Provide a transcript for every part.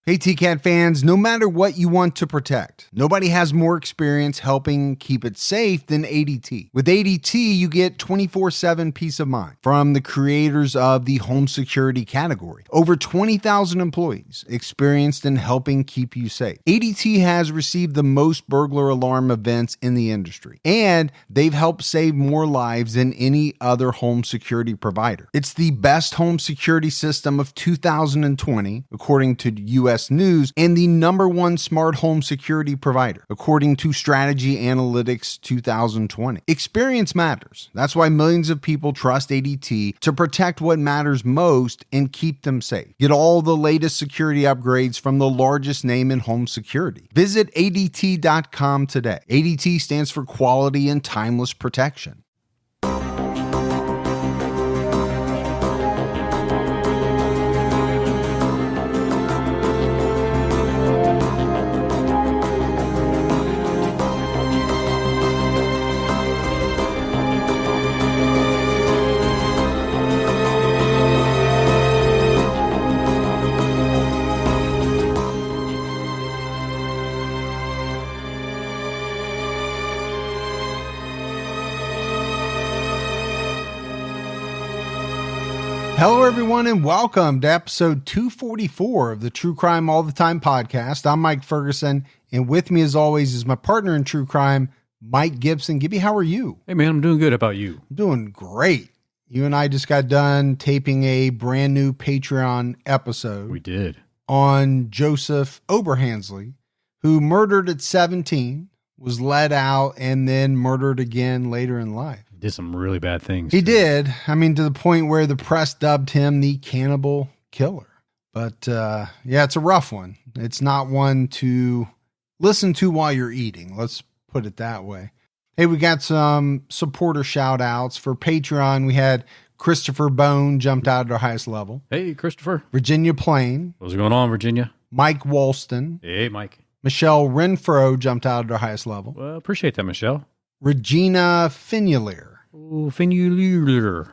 Hey TCAT fans, no matter what you want to protect, nobody has more experience helping keep it safe than ADT. With ADT, you get 24/7 peace of mind from the creators of the home security category. Over 20,000 employees experienced in helping keep you safe. ADT has received the most burglar alarm events in the industry, and they've helped save more lives than any other home security provider. It's the best home security system of 2020, according to US News, and the #1 smart home security provider, according to Strategy Analytics 2020. Experience matters. That's why millions of people trust ADT to protect what matters most and keep them safe. Get all the latest security upgrades from the largest name in home security. Visit ADT.com today. ADT stands for quality and timeless protection. Hello, everyone, and welcome to episode 244 of the True Crime All the Time podcast. I'm Mike Ferguson, and with me, as always, is my partner in true crime, Mike Gibson. Gibby, how are you? Hey, man, I'm doing good. How about you? I'm doing great. You and I just got done taping a brand new Patreon episode. We did. On Joseph Oberhansley, who murdered at 17, was let out, and then murdered again later in life. Did some really bad things. He did. I mean, to the point where the press dubbed him the cannibal killer. But yeah, it's a rough one. It's not one to listen to while you're eating. Let's put it that way. Hey, we got some supporter shout outs for Patreon. We had Christopher Bone jumped out at our highest level. Hey, Christopher. Virginia Plain. What's going on, Virginia? Mike Walston. Hey, Mike. Michelle Renfro jumped out at our highest level. Well, appreciate that, Michelle. Regina Finulier. Oh, Finulier.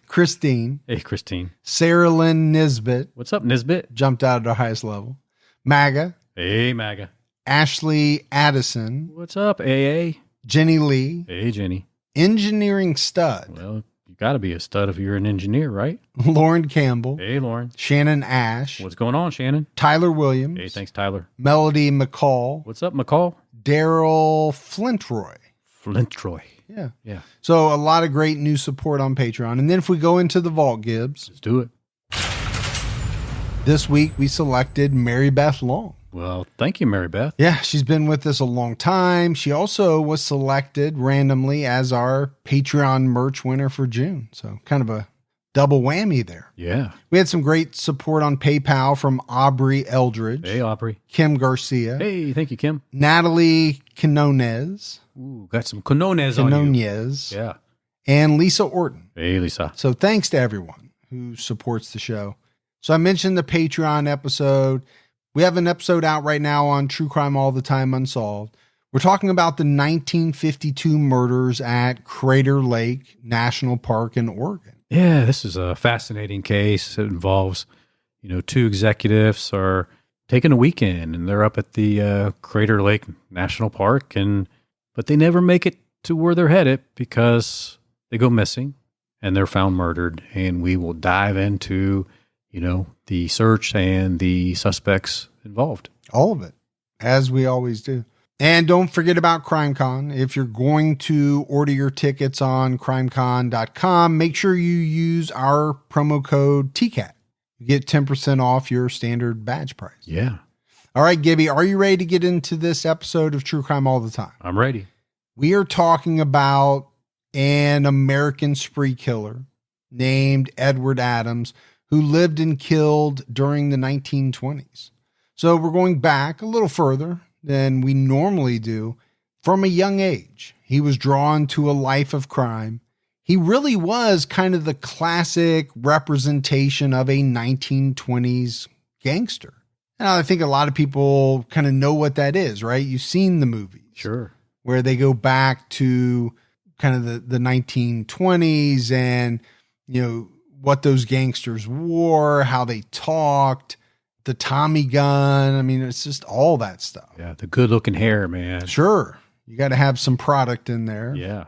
Christine. Hey, Christine. Sarah Lynn Nisbet. What's up, Nisbet? Jumped out at our highest level. MAGA. Hey, MAGA. Ashley Addison. What's up, AA? Jenny Lee. Hey, Jenny. Engineering Stud. Well, you got to be a stud if you're an engineer, right? Lauren Campbell. Hey, Lauren. Shannon Ash. What's going on, Shannon? Tyler Williams. Hey, thanks, Tyler. Melody McCall. What's up, McCall? Daryl Flintroy. Flintroy. Yeah. So a lot of great new support on Patreon. And then if we go into the vault, Gibbs. Let's do it. This week we selected Mary Beth Long. Well, thank you, Mary Beth. Yeah, she's been with us a long time. She also was selected randomly as our Patreon merch winner for June. So kind of a double whammy there. Yeah. We had some great support on PayPal from Aubrey Eldridge. Hey, Aubrey. Kim Garcia. Hey, thank you, Kim. Natalie Quinones. Ooh, got some Quinones on you. Yeah. And Lisa Orton. Hey, Lisa. So thanks to everyone who supports the show. So I mentioned the Patreon episode. We have an episode out right now on True Crime All the Time Unsolved. We're talking about the 1952 murders at Crater Lake National Park in Oregon. Yeah, this is a fascinating case. It involves, two executives are taking a weekend and they're up at the Crater Lake National Park, but they never make it to where they're headed because they go missing and they're found murdered. And we will dive into, the search and the suspects involved. All of it, as we always do. And don't forget about CrimeCon. If you're going to order your tickets on crimecon.com, make sure you use our promo code TCAT. You get 10% off your standard badge price. Yeah. All right, Gibby, are you ready to get into this episode of True Crime All the Time? I'm ready. We are talking about an American spree killer named Edward Adams, who lived and killed during the 1920s. So we're going back a little further than we normally do. From a young age, he was drawn to a life of crime. He really was kind of the classic representation of a 1920s gangster. And I think a lot of people kind of know what that is, right? You've seen the movies. Sure. Where they go back to kind of the 1920s and, what those gangsters wore, how they talked. the Tommy gun. I mean, it's just all that stuff. Yeah, the good looking hair, man. Sure. You got to have some product in there. Yeah.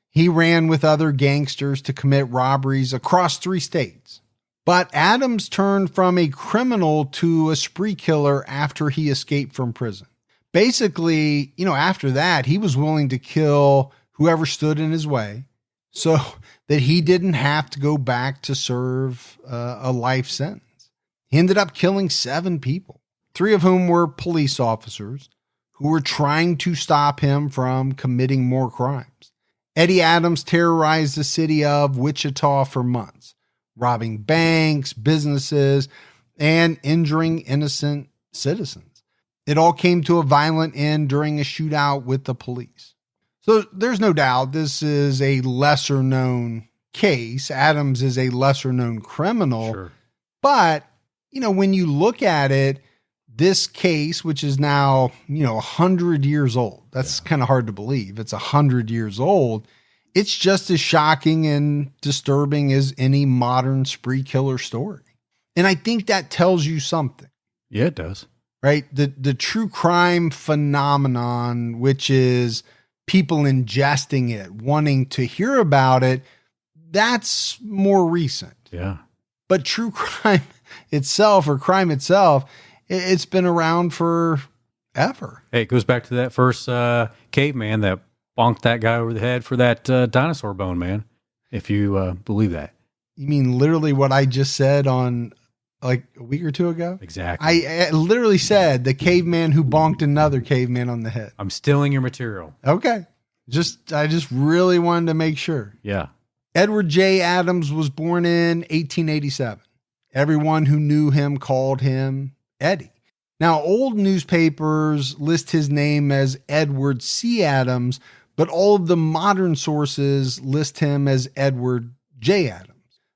He ran with other gangsters to commit robberies across 3 states. But Adams turned from a criminal to a spree killer after he escaped from prison. Basically, after that, he was willing to kill whoever stood in his way so that he didn't have to go back to serve a life sentence. He ended up killing 7 people, 3 of whom were police officers who were trying to stop him from committing more crimes. Eddie Adams terrorized the city of Wichita for months, robbing banks, businesses, and injuring innocent citizens. It all came to a violent end during a shootout with the police. So there's no doubt this is a lesser known case. Adams is a lesser known criminal. Sure. But, when you look at it, this case, which is now, 100 years old, that's kind of hard to believe. It's 100 years old. It's just as shocking and disturbing as any modern spree killer story. And I think that tells you something. Yeah, it does. Right? The true crime phenomenon, which is people ingesting it, wanting to hear about it, that's more recent. Yeah. But true crime itself, or crime itself, it's been around forever. Hey, it goes back to that first caveman that bonked that guy over the head for that dinosaur bone, man. If you believe that. You mean literally what I just said on like a week or 2 ago? Exactly. I literally said the caveman who bonked another caveman on the head. I'm stealing your material. Okay. I just really wanted to make sure. Yeah. Edward J. Adams was born in 1887. Everyone who knew him called him Eddie. Now, old newspapers list his name as Edward C. Adams, but all of the modern sources list him as Edward J. Adams.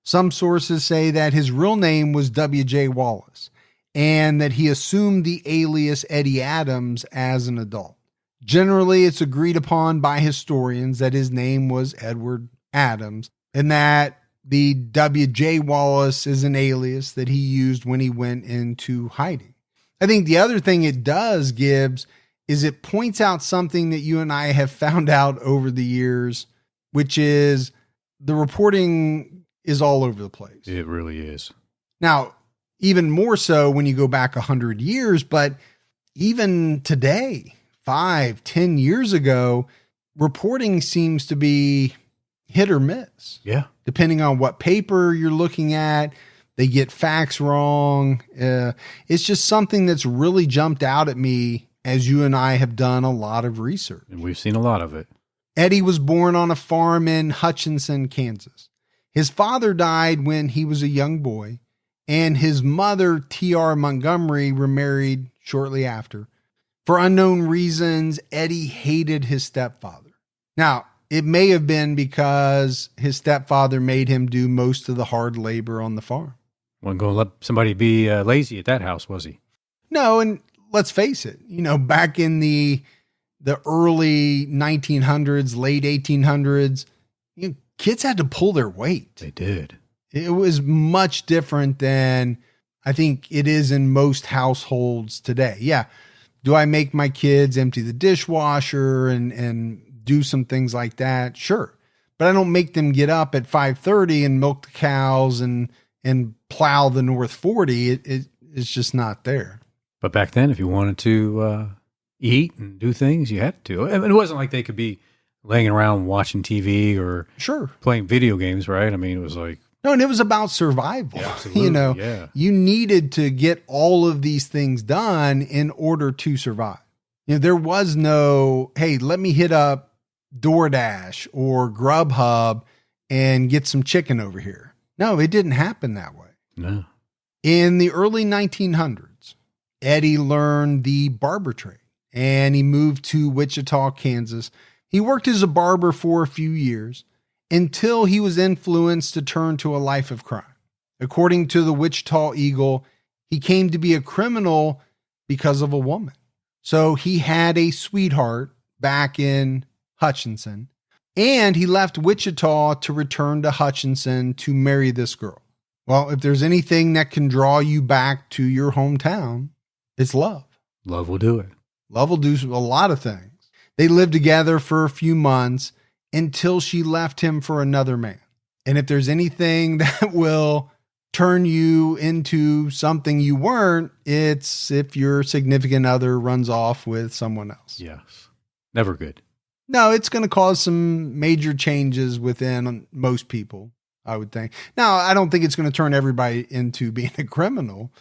Some sources say that his real name was W.J. Wallace and that he assumed the alias Eddie Adams as an adult. Generally, it's agreed upon by historians that his name was Edward Adams and that the W.J. Wallace is an alias that he used when he went into hiding. I think the other thing it does, Gibbs, is it points out something that you and I have found out over the years, which is the reporting is all over the place. It really is. Now, even more so when you go back 100 years, but even today, 5, 10 years ago, reporting seems to be hit or miss. Yeah. Depending on what paper you're looking at, they get facts wrong. It's just something that's really jumped out at me as you and I have done a lot of research. And we've seen a lot of it. Eddie was born on a farm in Hutchinson, Kansas. His father died when he was a young boy, and his mother, T.R. Montgomery, remarried shortly after. For unknown reasons, Eddie hated his stepfather. Now, it may have been because his stepfather made him do most of the hard labor on the farm. Wasn't going to let somebody be lazy at that house, was he? No, and let's face it, back in the early 1900s, late 1800s, kids had to pull their weight. They did. It was much different than I think it is in most households today. Yeah. Do I make my kids empty the dishwasher and do some things like that? Sure. But I don't make them get up at 5:30 and milk the cows and plow the North 40. It's just not there. But back then, if you wanted to eat and do things, you had to. I mean, it wasn't like they could be laying around watching TV or Sure. playing video games, right? I mean, it was like... No, and it was about survival. Yeah, absolutely, yeah. You needed to get all of these things done in order to survive. There was no, hey, let me hit up DoorDash or Grubhub and get some chicken over here. No, it didn't happen that way. No. In the early 1900s, Eddie learned the barber trade and he moved to Wichita, Kansas. He worked as a barber for a few years until he was influenced to turn to a life of crime. According to the Wichita Eagle, he came to be a criminal because of a woman. So he had a sweetheart back in Hutchinson, and he left Wichita to return to Hutchinson to marry this girl. Well, if there's anything that can draw you back to your hometown, it's love. Love will do it. Love will do a lot of things. They lived together for a few months until she left him for another man. And if there's anything that will turn you into something you weren't, it's if your significant other runs off with someone else. Yes. Never good. No, it's going to cause some major changes within most people, I would think. Now, I don't think it's going to turn everybody into being a criminal,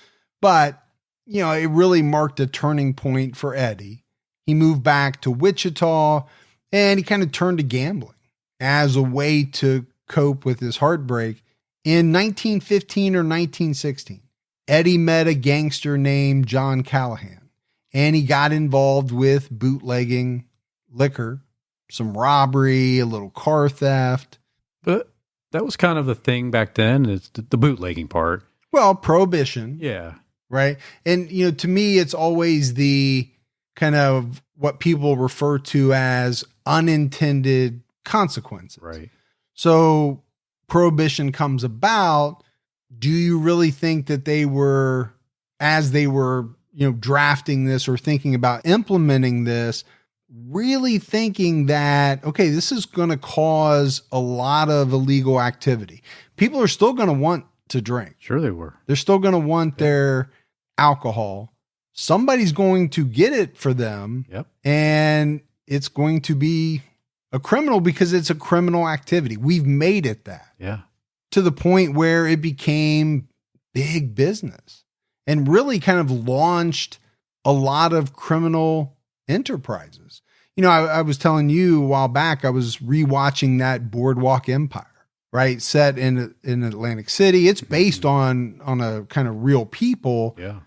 but, it really marked a turning point for Eddie. He moved back to Wichita and he kind of turned to gambling as a way to cope with his heartbreak. In 1915 or 1916, Eddie met a gangster named John Callahan, and he got involved with bootlegging liquor, some robbery, a little car theft. But that was kind of the thing back then, is the bootlegging part. Well, prohibition. Yeah. Right. And, to me, it's always the kind of what people refer to as unintended consequences. Right. So prohibition comes about. Do you really think that they were, as they were, drafting this or thinking about implementing this, really thinking that, okay, this is going to cause a lot of illegal activity? People are still going to want to drink. Sure they were. They're still going to want their alcohol. Somebody's going to get it for them. Yep. And it's going to be a criminal because it's a criminal activity. We've made it that. Yeah. To the point where it became big business and really kind of launched a lot of criminal enterprises. I was telling you a while back, I was rewatching that Boardwalk Empire, right? Set in Atlantic City. It's based on a kind of real people. Yeah.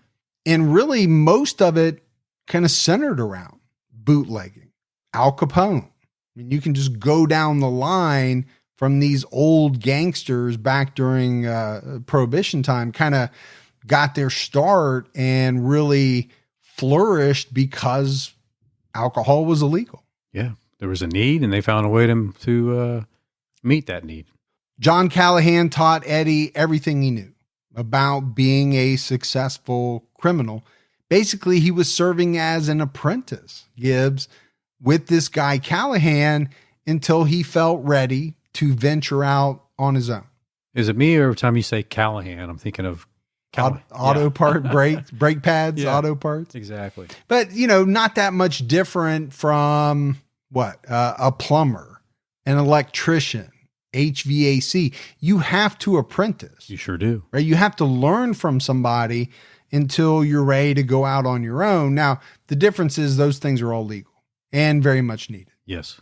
And really most of it kind of centered around bootlegging. Al Capone. You can just go down the line from these old gangsters back during Prohibition time, kind of got their start and really flourished because alcohol was illegal. Yeah. There was a need and they found a way to meet that need. John Callahan taught Eddie everything he knew about being a successful criminal. Basically, he was serving as an apprentice, Gibbs, with this guy Callahan until he felt ready to venture out on his own. Is it me or every time you say Callahan, I'm thinking of auto part, brake pads, auto parts. Exactly. But, not that much different from what? A plumber, an electrician, HVAC. You have to apprentice. You sure do. Right? You have to learn from somebody until you're ready to go out on your own. Now, the difference is those things are all legal and very much needed. Yes.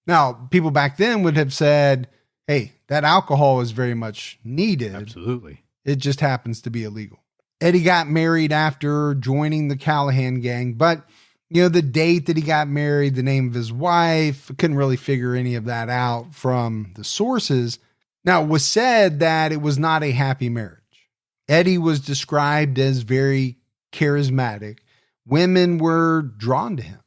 Now, people back then would have said, hey, that alcohol is very much needed. Absolutely. It just happens to be illegal. Eddie got married after joining the Callahan gang, but the date that he got married, the name of his wife, couldn't really figure any of that out from the sources. Now, it was said that it was not a happy marriage. Eddie was described as very charismatic. Women were drawn to him.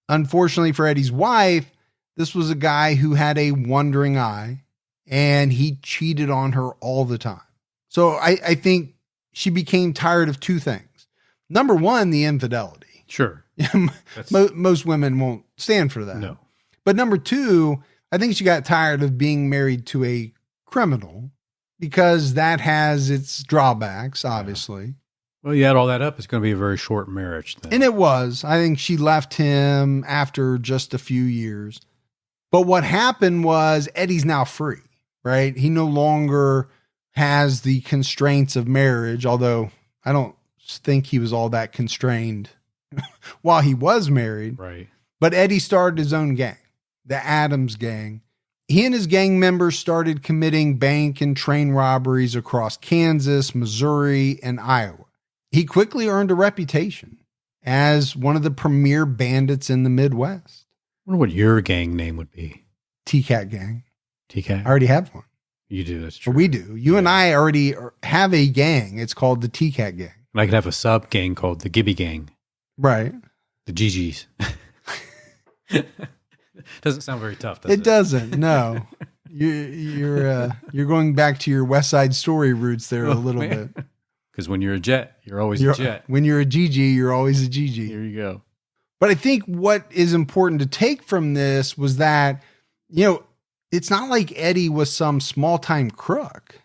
Unfortunately for Eddie's wife, this was a guy who had a wandering eye and he cheated on her all the time. So I think she became tired of two things. Number one, the infidelity. Sure. Most women won't stand for that. No. But number two, I think she got tired of being married to a criminal because that has its drawbacks, obviously. Yeah. Well, you add all that up, it's going to be a very short marriage then. And it was. I think she left him after just a few years. But what happened was Eddie's now free, right? He no longer has the constraints of marriage, although I don't think he was all that constrained while he was married. Right. But Eddie started his own gang, the Adams Gang. He and his gang members started committing bank and train robberies across Kansas, Missouri, and Iowa. He quickly earned a reputation as one of the premier bandits in the Midwest. I wonder what your gang name would be. T-Cat Gang. T-Cat? I already have one. You do, that's true. Or we do. You and I already have a gang. It's called the T-Cat Gang. And I could have a sub gang called the Gibby Gang. Right. The GGs. Doesn't sound very tough, does it? It doesn't, no. You're going back to your West Side Story roots there a little bit. Because when you're a Jet, you're always a Jet. When you're a GG, you're always a GG. Here you go. But I think what is important to take from this was that, it's not like Eddie was some small time crook,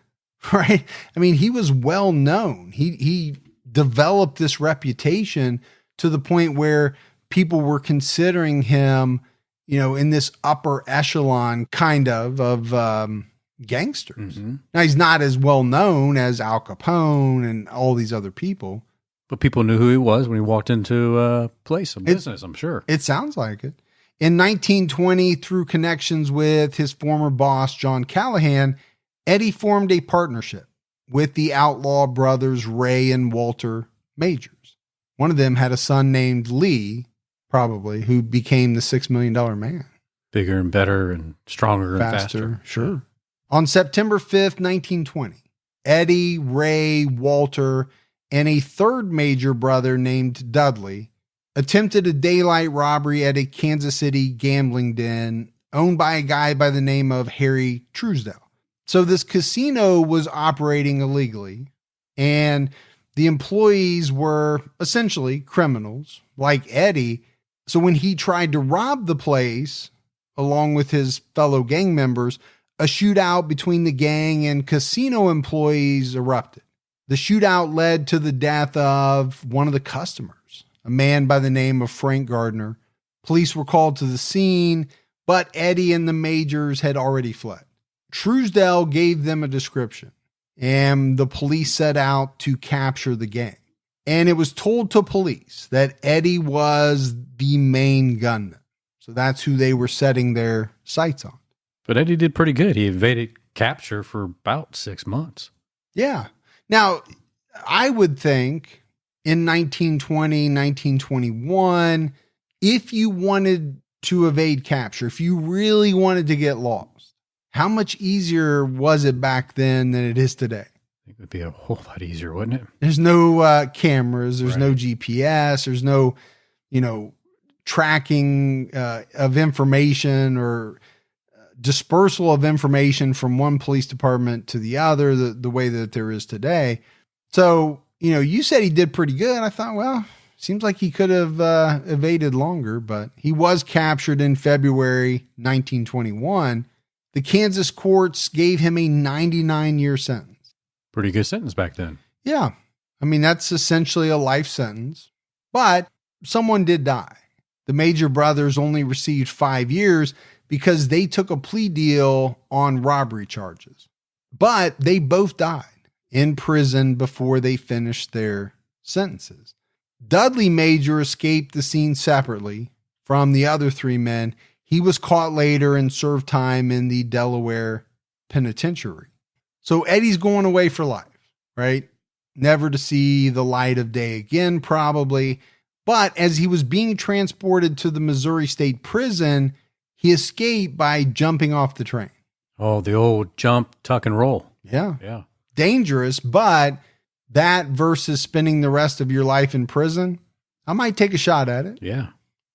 right? I mean, he was well known. He developed this reputation to the point where people were considering him, in this upper echelon kind of gangsters. Mm-hmm. Now, he's not as well known as Al Capone and all these other people. But people knew who he was when he walked into a place of business, I'm sure. It sounds like it. In 1920, through connections with his former boss, John Callahan, Eddie formed a partnership with the outlaw brothers Ray and Walter Majors. One of them had a son named Lee, probably, who became the $6 million man. Bigger and better and stronger and faster. Sure. On September 5th, 1920, Eddie, Ray, Walter, and a third major brother named Dudley attempted a daylight robbery at a Kansas City gambling den owned by a guy by the name of Harry Truesdell. So this casino was operating illegally, and the employees were essentially criminals like Eddie. So when he tried to rob the place, along with his fellow gang members, a shootout between the gang and casino employees erupted. The shootout led to the death of one of the customers, a man by the name of Frank Gardner. Police were called to the scene, but Eddie and the Majors had already fled. Truesdell gave them a description, and the police set out to capture the gang. And it was told to police that Eddie was the main gunman. So that's who they were setting their sights on. But Eddie did pretty good. He evaded capture for about 6 months. Yeah. Now, I would think in 1920, 1921, if you wanted to evade capture, if you really wanted to get lost, how much easier was it back then than it is today? I think it would be a whole lot easier, wouldn't it? There's no cameras. There's Right. no GPS. There's no, tracking of information or dispersal of information from one police department to the other the way that there is today. So, you said he did pretty good. I thought, well, seems like he could have evaded longer, but he was captured in February 1921. The Kansas courts gave him a 99-year sentence. Pretty good sentence back then. Yeah. I mean, that's essentially a life sentence, but someone did die. The Major brothers only received 5 years because they took a plea deal on robbery charges, but they both died in prison before they finished their sentences. Dudley Major escaped the scene separately from the other 3 men. He was caught later and served time in the Delaware Penitentiary. So Eddie's going away for life, right? Never to see the light of day again, probably. But as he was being transported to the Missouri State Prison, he escaped by jumping off the train. Oh, the old jump, tuck, and roll. Yeah. Yeah. Dangerous, but that versus spending the rest of your life in prison, I might take a shot at it. Yeah.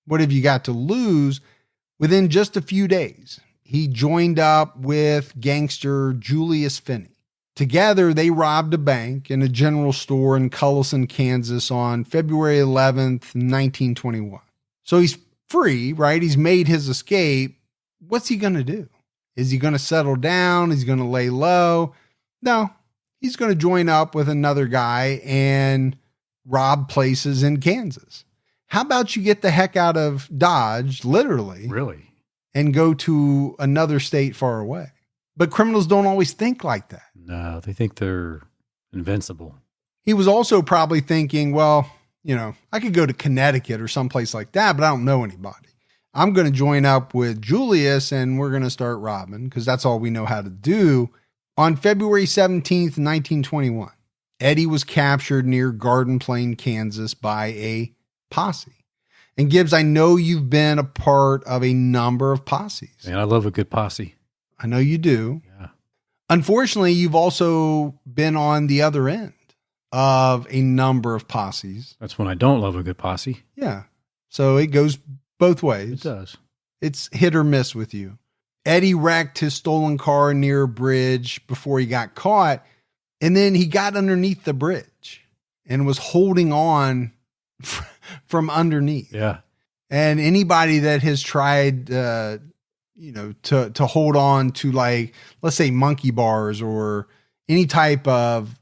What have you got to lose? Within just a few days, he joined up with gangster Julius Finney. Together, they robbed a bank and a general store in Cullison, Kansas on February 11th, 1921. So he's free, right? He's made his escape. What's he going to do? Is he going to settle down? Is he going to lay low? No, he's going to join up with another guy and rob places in Kansas. How about you get the heck out of Dodge, literally, Really? and go to another state far away? But criminals don't always think like that. No, they think they're invincible. He was also probably thinking, well, I could go to Connecticut or someplace like that, but I don't know anybody. I'm going to join up with Julius and we're going to start robbing because that's all we know how to do. On February 17th, 1921, Eddie was captured near Garden Plain, Kansas by a posse. And Gibbs, I know you've been a part of a number of posses. Man, I love a good posse. I know you do. Yeah. Unfortunately, you've also been on the other end of a number of posses. That's when I don't love a good posse. Yeah. So it goes both ways. It does. It's hit or miss with you. Eddie wrecked his stolen car near a bridge before he got caught. And then he got underneath the bridge and was holding on from underneath. Yeah. And anybody that has tried, to hold on to, like, let's say monkey bars or any type of,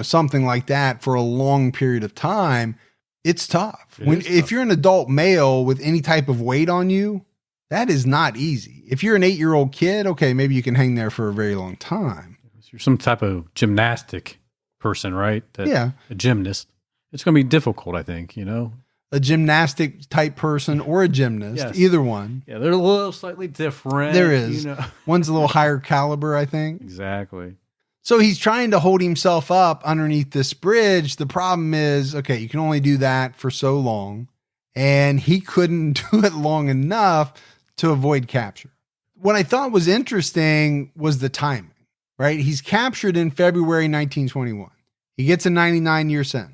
something like that for a long period of time, it's tough. If you're an adult male with any type of weight on you, that is not easy. If you're an 8-year-old kid, okay, maybe you can hang there for a very long time. You're some type of gymnastic person, right? Yeah. A gymnast. It's going to be difficult, I think, A gymnastic type person or a gymnast, Yes. Either one. Yeah, they're a little slightly different. There is. One's a little higher caliber, I think. Exactly. So he's trying to hold himself up underneath this bridge. The problem is, okay, you can only do that for so long. And he couldn't do it long enough to avoid capture. What I thought was interesting was the timing, right? He's captured in February 1921. He gets a 99-year sentence.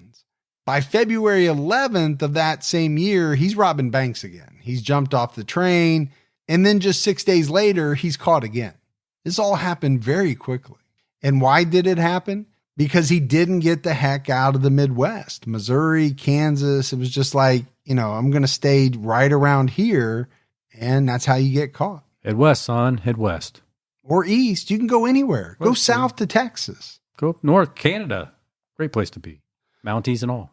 By February 11th of that same year, he's robbing banks again. He's jumped off the train. And then just 6 days later, he's caught again. This all happened very quickly. And why did it happen? Because he didn't get the heck out of the Midwest, Missouri, Kansas. It was just like, I'm going to stay right around here. And that's how you get caught. Head west, son. Head west. Or east. You can go anywhere. Go south to Texas. Go up north, Canada. Great place to be. Mounties and all.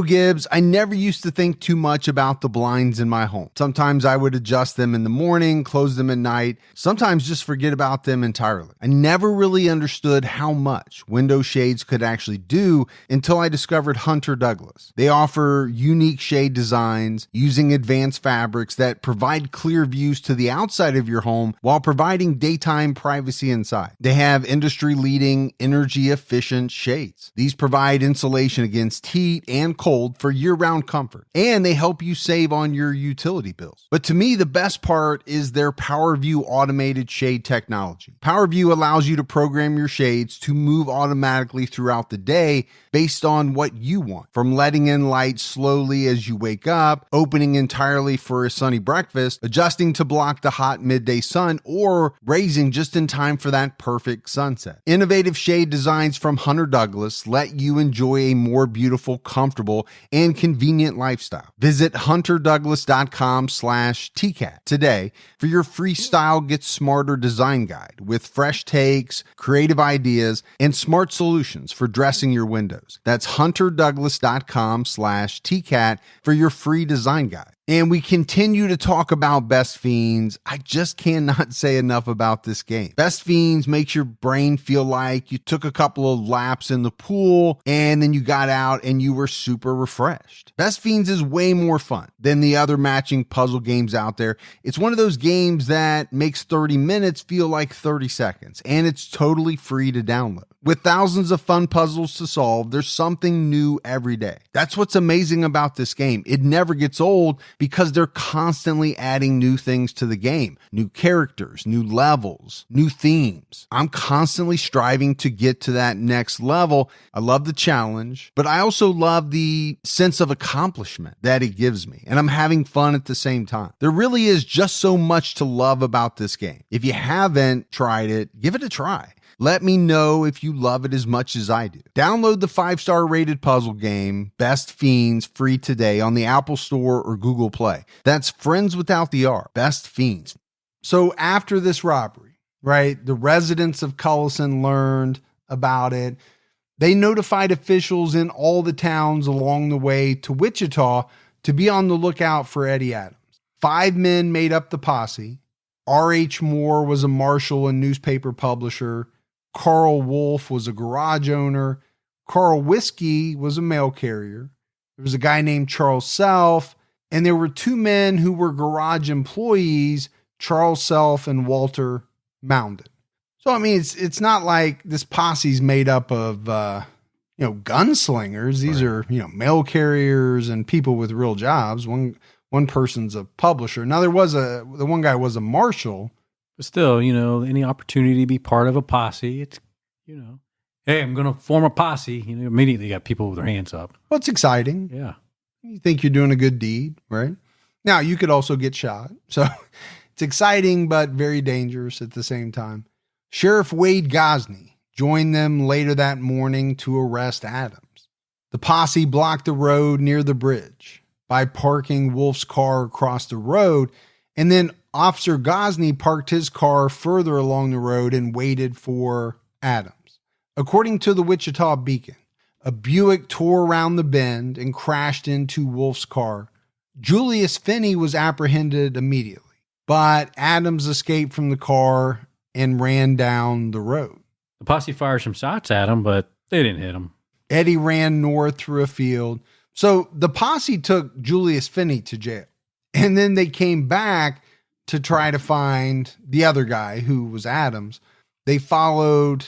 Gibbs, I never used to think too much about the blinds in my home. Sometimes I would adjust them in the morning, close them at night, sometimes just forget about them entirely. I never really understood how much window shades could actually do until I discovered Hunter Douglas. They offer unique shade designs using advanced fabrics that provide clear views to the outside of your home while providing daytime privacy inside. They have industry-leading, energy-efficient shades. These provide insulation against heat and cold for year-round comfort, and they help you save on your utility bills. But to me, the best part is their PowerView automated shade technology. PowerView allows you to program your shades to move automatically throughout the day based on what you want, from letting in light slowly as you wake up, opening entirely for a sunny breakfast, adjusting to block the hot midday sun, or raising just in time for that perfect sunset. Innovative shade designs from Hunter Douglas let you enjoy a more beautiful, comfortable, and convenient lifestyle. Visit hunterdouglas.com/TCAT today for your free Style Get Smarter design guide with fresh takes, creative ideas, and smart solutions for dressing your windows. That's hunterdouglas.com/TCAT for your free design guide. And we continue to talk about Best Fiends. I just cannot say enough about this game. Best Fiends makes your brain feel like you took a couple of laps in the pool and then you got out and you were super refreshed. Best Fiends is way more fun than the other matching puzzle games out there. It's one of those games that makes 30 minutes feel like 30 seconds, and it's totally free to download. With thousands of fun puzzles to solve, there's something new every day. That's what's amazing about this game. It never gets old because they're constantly adding new things to the game. New characters, new levels, new themes. I'm constantly striving to get to that next level. I love the challenge, but I also love the sense of accomplishment that it gives me. And I'm having fun at the same time. There really is just so much to love about this game. If you haven't tried it, give it a try. Let me know if you love it as much as I do. Download the 5-star rated puzzle game, Best Fiends, free today on the Apple Store or Google Play. That's Friends without the R, Best Fiends. So after this robbery, right, the residents of Cullison learned about it. They notified officials in all the towns along the way to Wichita to be on the lookout for Eddie Adams. 5 men made up the posse. R.H. Moore was a marshal and newspaper publisher. Carl Wolf was a garage owner. Carl Whiskey was a mail carrier. There was a guy named Charles Self, and there were 2 men who were garage employees, Charles Self and Walter Moundon. So, I mean, it's not like this posse's made up of, gunslingers. These are, mail carriers and people with real jobs. One person's a publisher. Now, the one guy was a marshal. But still, any opportunity to be part of a posse, it's, hey, I'm going to form a posse. Immediately got people with their hands up. Well, it's exciting. Yeah. You think you're doing a good deed, right? Now, you could also get shot. So it's exciting, but very dangerous at the same time. Sheriff Wade Gosney joined them later that morning to arrest Adams. The posse blocked the road near the bridge by parking Wolf's car across the road, and then Officer Gosney parked his car further along the road and waited for Adams. According to the Wichita Beacon, a Buick tore around the bend and crashed into Wolf's car. Julius Finney was apprehended immediately, but Adams escaped from the car and ran down the road. The posse fired some shots at him, but they didn't hit him. Eddie ran north through a field. So the posse took Julius Finney to jail, and then they came back to try to find the other guy who was Adams. They followed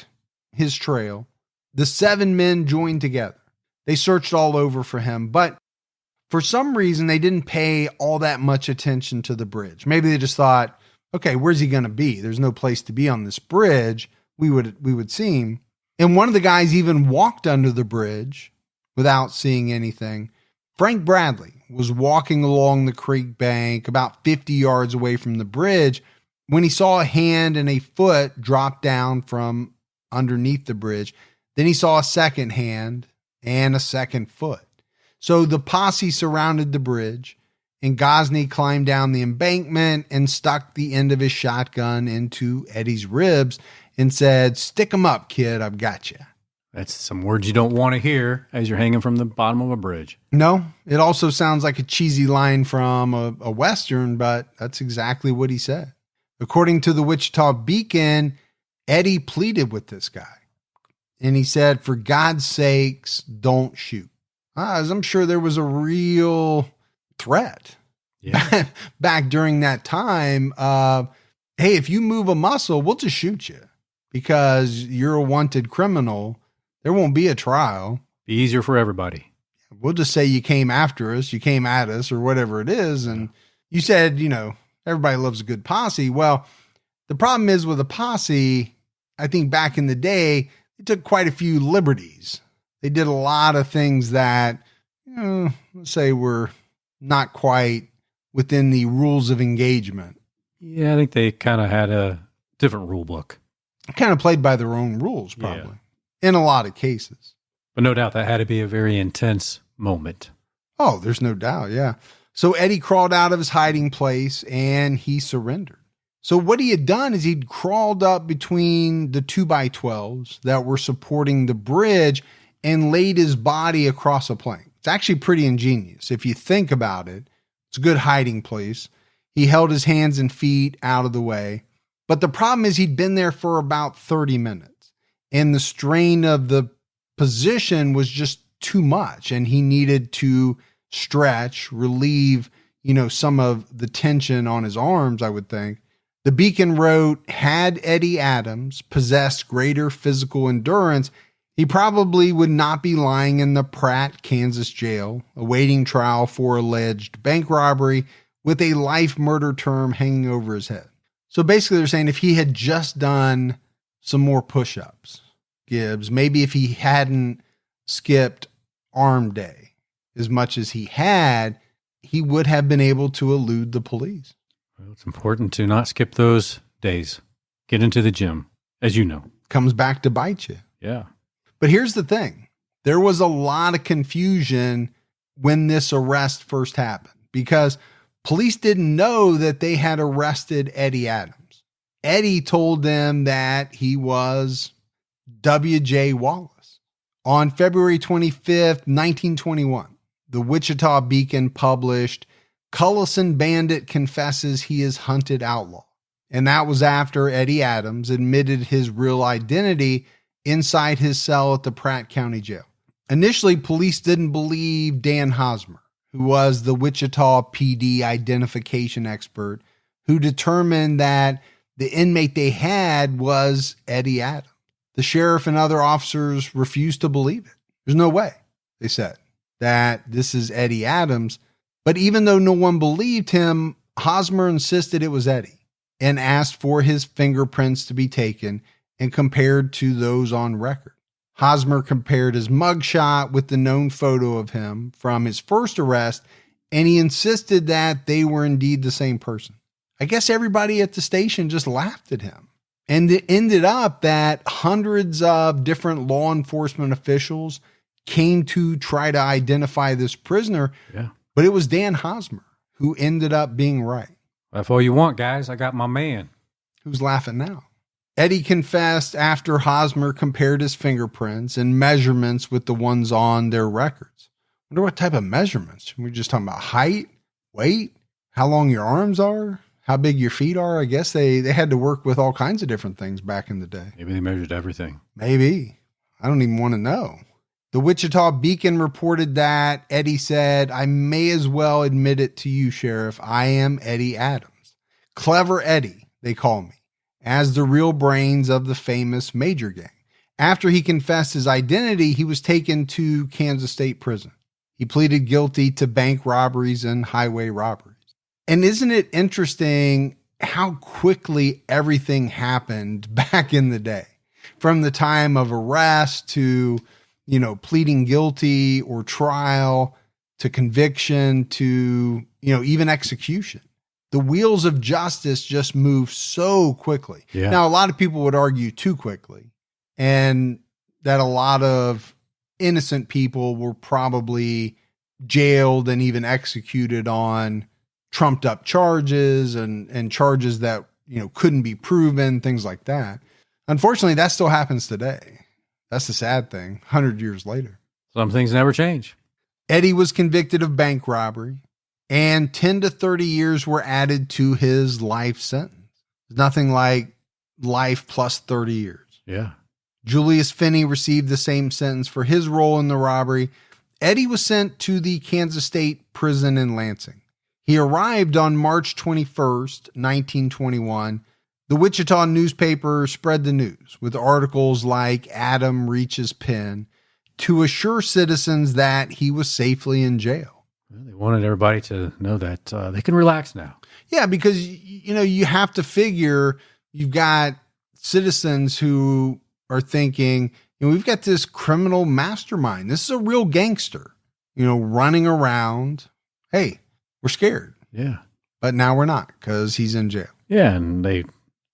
his trail. The 7 men joined together. They searched all over for him, but for some reason, they didn't pay all that much attention to the bridge. Maybe they just thought, okay, where's he going to be? There's no place to be on this bridge. We would see him. And one of the guys even walked under the bridge without seeing anything. Frank Bradley was walking along the creek bank about 50 yards away from the bridge when he saw a hand and a foot drop down from underneath the bridge. Then he saw a second hand and a second foot. So the posse surrounded the bridge, and Gosney climbed down the embankment and stuck the end of his shotgun into Eddie's ribs and said, "Stick 'em up, kid. I've got you." That's some words you don't want to hear as you're hanging from the bottom of a bridge. No, it also sounds like a cheesy line from a Western, but that's exactly what he said. According to the Wichita Beacon, Eddie pleaded with this guy. And he said, "For God's sakes, don't shoot." As I'm sure there was a real threat back during that time. Hey, if you move a muscle, we'll just shoot you because you're a wanted criminal. There won't be a trial. Be easier for everybody. We'll just say you came after us, you came at us, or whatever it is. And you said, everybody loves a good posse. Well, the problem is with a posse, I think back in the day, they took quite a few liberties. They did a lot of things that, let's say, were not quite within the rules of engagement. Yeah, I think they kind of had a different rule book. Kind of played by their own rules, probably, in a lot of cases. But no doubt that had to be a very intense moment. Oh, there's no doubt, yeah. So Eddie crawled out of his hiding place and he surrendered. So what he had done is he'd crawled up between the 2x12s that were supporting the bridge and laid his body across a plank. It's actually pretty ingenious. If you think about it, it's a good hiding place. He held his hands and feet out of the way. But the problem is he'd been there for about 30 minutes and the strain of the position was just too much and he needed to stretch, relieve, some of the tension on his arms, I would think. The Beacon wrote, had Eddie Adams possessed greater physical endurance, he probably would not be lying in the Pratt, Kansas jail, awaiting trial for alleged bank robbery with a life murder term hanging over his head. So basically they're saying if he had just done some more push-ups, Gibbs, maybe if he hadn't skipped arm day as much as he had, he would have been able to elude the police. Well, it's important to not skip those days. Get into the gym, as you know. Comes back to bite you. Yeah. But here's the thing. There was a lot of confusion when this arrest first happened because police didn't know that they had arrested Eddie Adams. Eddie told them that he was W.J. Wallace. On February 25th, 1921, the Wichita Beacon published Cullison Bandit confesses he is hunted outlaw. And that was after Eddie Adams admitted his real identity inside his cell at the Pratt County Jail. Initially, police didn't believe Dan Hosmer, who was the Wichita PD identification expert, who determined that the inmate they had was Eddie Adams. The sheriff and other officers refused to believe it. There's no way, they said, that this is Eddie Adams. But even though no one believed him, Hosmer insisted it was Eddie and asked for his fingerprints to be taken and compared to those on record. Hosmer compared his mugshot with the known photo of him from his first arrest, and he insisted that they were indeed the same person. I guess everybody at the station just laughed at him. And it ended up that hundreds of different law enforcement officials came to try to identify this prisoner. Yeah. But it was Dan Hosmer who ended up being right. That's all you want, guys. I got my man. Who's laughing now? Eddie confessed after Hosmer compared his fingerprints and measurements with the ones on their records. Wonder what type of measurements? We're just talking about height, weight, how long your arms are, how big your feet are. I guess they had to work with all kinds of different things back in the day. Maybe they measured everything. Maybe. I don't even want to know. The Wichita Beacon reported that Eddie said, "I may as well admit it to you, Sheriff. I am Eddie Adams. Clever Eddie, they call me, as the real brains of the famous Major Gang." After he confessed his identity, he was taken to Kansas State Prison. He pleaded guilty to bank robberies and highway robberies. And isn't it interesting how quickly everything happened back in the day? From the time of arrest to, pleading guilty or trial to conviction to, even execution. The wheels of justice just move so quickly. Yeah. Now, a lot of people would argue too quickly, and that a lot of innocent people were probably jailed and even executed on trumped up charges and charges that, couldn't be proven, things like that. Unfortunately, that still happens today. That's the sad thing, 100 years later. Some things never change. Eddie was convicted of bank robbery, and 10 to 30 years were added to his life sentence. Nothing like life plus 30 years. Yeah. Julius Finney received the same sentence for his role in the robbery. Eddie was sent to the Kansas State Prison in Lansing. He arrived on March 21st, 1921. The Wichita newspaper spread the news with articles like "Adam reaches pen" to assure citizens that he was safely in jail. Well, they wanted everybody to know that they can relax now. Yeah, because, you have to figure you've got citizens who are thinking, we've got this criminal mastermind. This is a real gangster, running around. Hey, we're scared. Yeah. But now we're not because he's in jail. Yeah, and they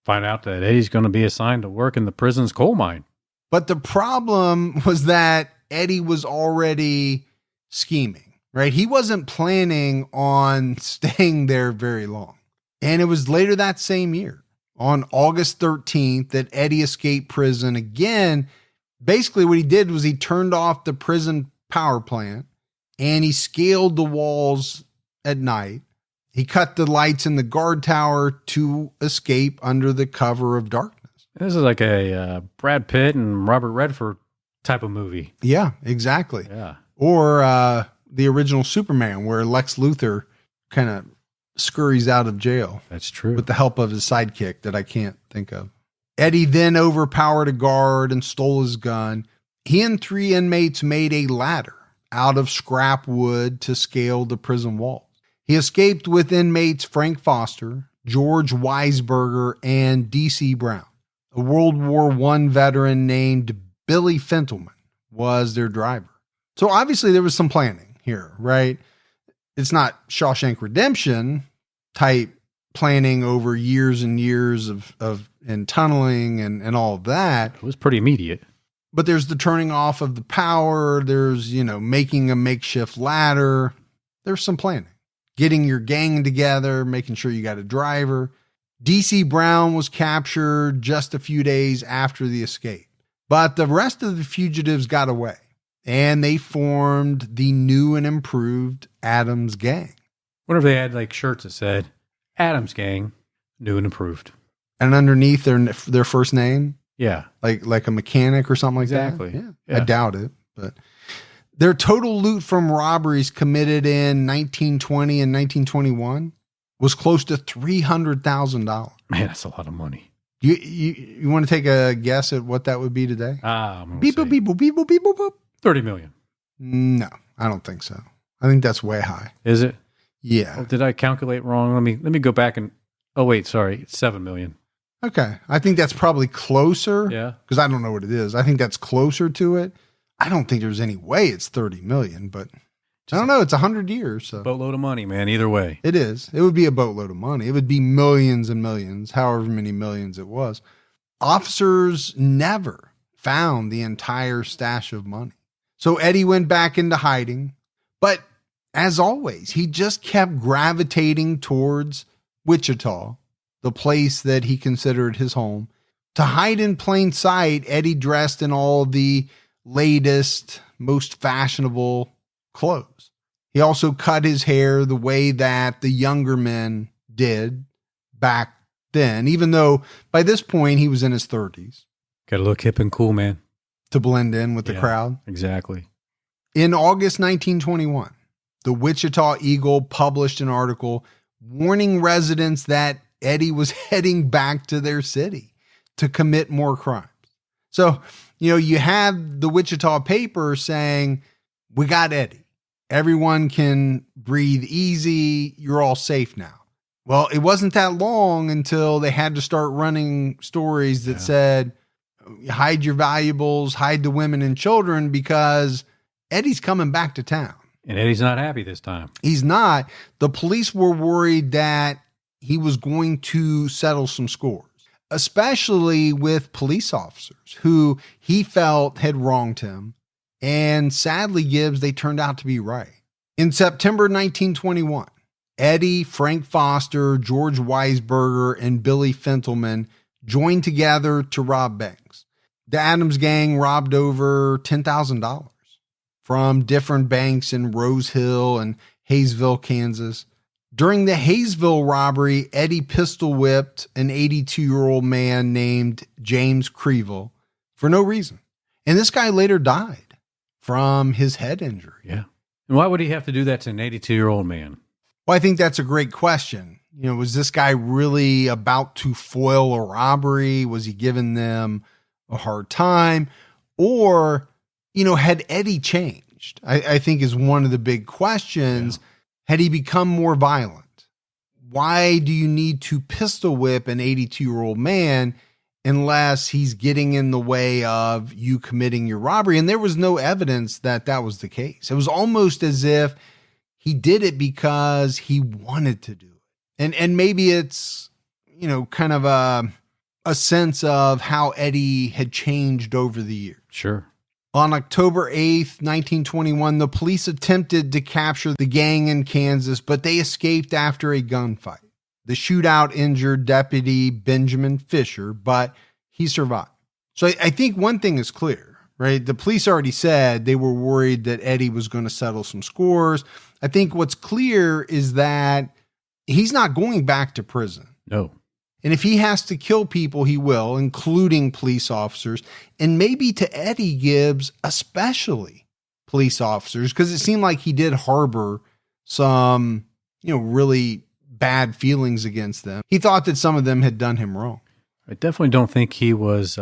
find out that Eddie's going to be assigned to work in the prison's coal mine. But the problem was that Eddie was already scheming, right? He wasn't planning on staying there very long. And it was later that same year, on August 13th, that Eddie escaped prison again. Basically, what he did was he turned off the prison power plant and he scaled the walls at night. He cut the lights in the guard tower to escape under the cover of darkness. This is like a Brad Pitt and Robert Redford type of movie. Yeah, exactly. Yeah. Or the original Superman, where Lex Luthor kind of scurries out of jail. That's true. With the help of his sidekick that I can't think of. Eddie then overpowered a guard and stole his gun. He and 3 inmates made a ladder out of scrap wood to scale the prison wall. He escaped with inmates Frank Foster, George Weisberger, and D.C. Brown. A World War I veteran named Billy Fentleman was their driver. So obviously there was some planning here, right? It's not Shawshank Redemption type planning over years and years of and tunneling and all of that. It was pretty immediate. But there's the turning off of the power. There's, making a makeshift ladder. There's some planning. Getting your gang together, making sure you got a driver. D.C. Brown was captured just a few days after the escape. But the rest of the fugitives got away, and they formed the new and improved Adams Gang. What if they had like shirts that said Adams Gang, new and improved? And underneath their first name? Yeah. Like a mechanic or something like Exactly. that? Yeah. I doubt it, but their total loot from robberies committed in 1920 and 1921 was close to $300,000. Man, that's a lot of money. You want to take a guess at what that would be today? Beep, Beep, beep, beep, beep, beep, beep, beep. 30 million. No, I don't think so. I think that's way high. Is it? Yeah. Oh, did I calculate wrong? Let me go back and, oh wait, sorry. It's 7 million. Okay. I think that's probably closer. Yeah. Because I don't know what it is. I think that's closer to it. I don't think there's any way it's 30 million, but I don't know. It's 100 years. So Boatload of money, man. Either way. it is. It would be a boatload of money. It would be millions and millions, however many millions it was. Officers never found the entire stash of money. So Eddie went back into hiding. But as always, he just kept gravitating towards Wichita, the place that he considered his home. To hide in plain sight, Eddie dressed in all the latest, most fashionable clothes. He also cut his hair the way that the younger men did back then, even though by this point he was in his 30s. Got to look hip and cool, man. To blend in with the crowd. Exactly. In August 1921, the Wichita Eagle published an article warning residents that Eddie was heading back to their city to commit more crimes. So, you have the Wichita paper saying, we got Eddie. Everyone can breathe easy. You're all safe now. Well, it wasn't that long until they had to start running stories that said, hide your valuables, hide the women and children, because Eddie's coming back to town. And Eddie's not happy this time. He's not. The police were worried that he was going to settle some scores, especially with police officers who he felt had wronged him. And sadly, Gibbs, they turned out to be right. In September 1921, Eddie, Frank Foster, George Weisberger, and Billy Fentelman joined together to rob banks. The Adams gang robbed over $10,000 from different banks in Rose Hill and Hayesville, Kansas. During the Hayesville robbery, Eddie pistol whipped an 82-year-old man named James Creville for no reason. And this guy later died from his head injury. Yeah. And why would he have to do that to an 82-year-old man? Well, I think that's a great question. Was this guy really about to foil a robbery? Was he giving them a hard time? Or, had Eddie changed? I think is one of the big questions. Yeah. Had he become more violent? Why do you need to pistol whip an 82-year-old man unless he's getting in the way of you committing your robbery? And there was no evidence that that was the case. It was almost as if he did it because he wanted to do it. And maybe it's, kind of a sense of how Eddie had changed over the years. Sure. On October 8th, 1921, the police attempted to capture the gang in Kansas, but they escaped after a gunfight. The shootout injured Deputy Benjamin Fisher, but he survived. So I think one thing is clear, right? The police already said they were worried that Eddie was going to settle some scores. I think what's clear is that he's not going back to prison. No. And if he has to kill people, he will, including police officers, and maybe to Eddie Gibbs, especially police officers, because it seemed like he did harbor some, really bad feelings against them. He thought that some of them had done him wrong. I definitely don't think he was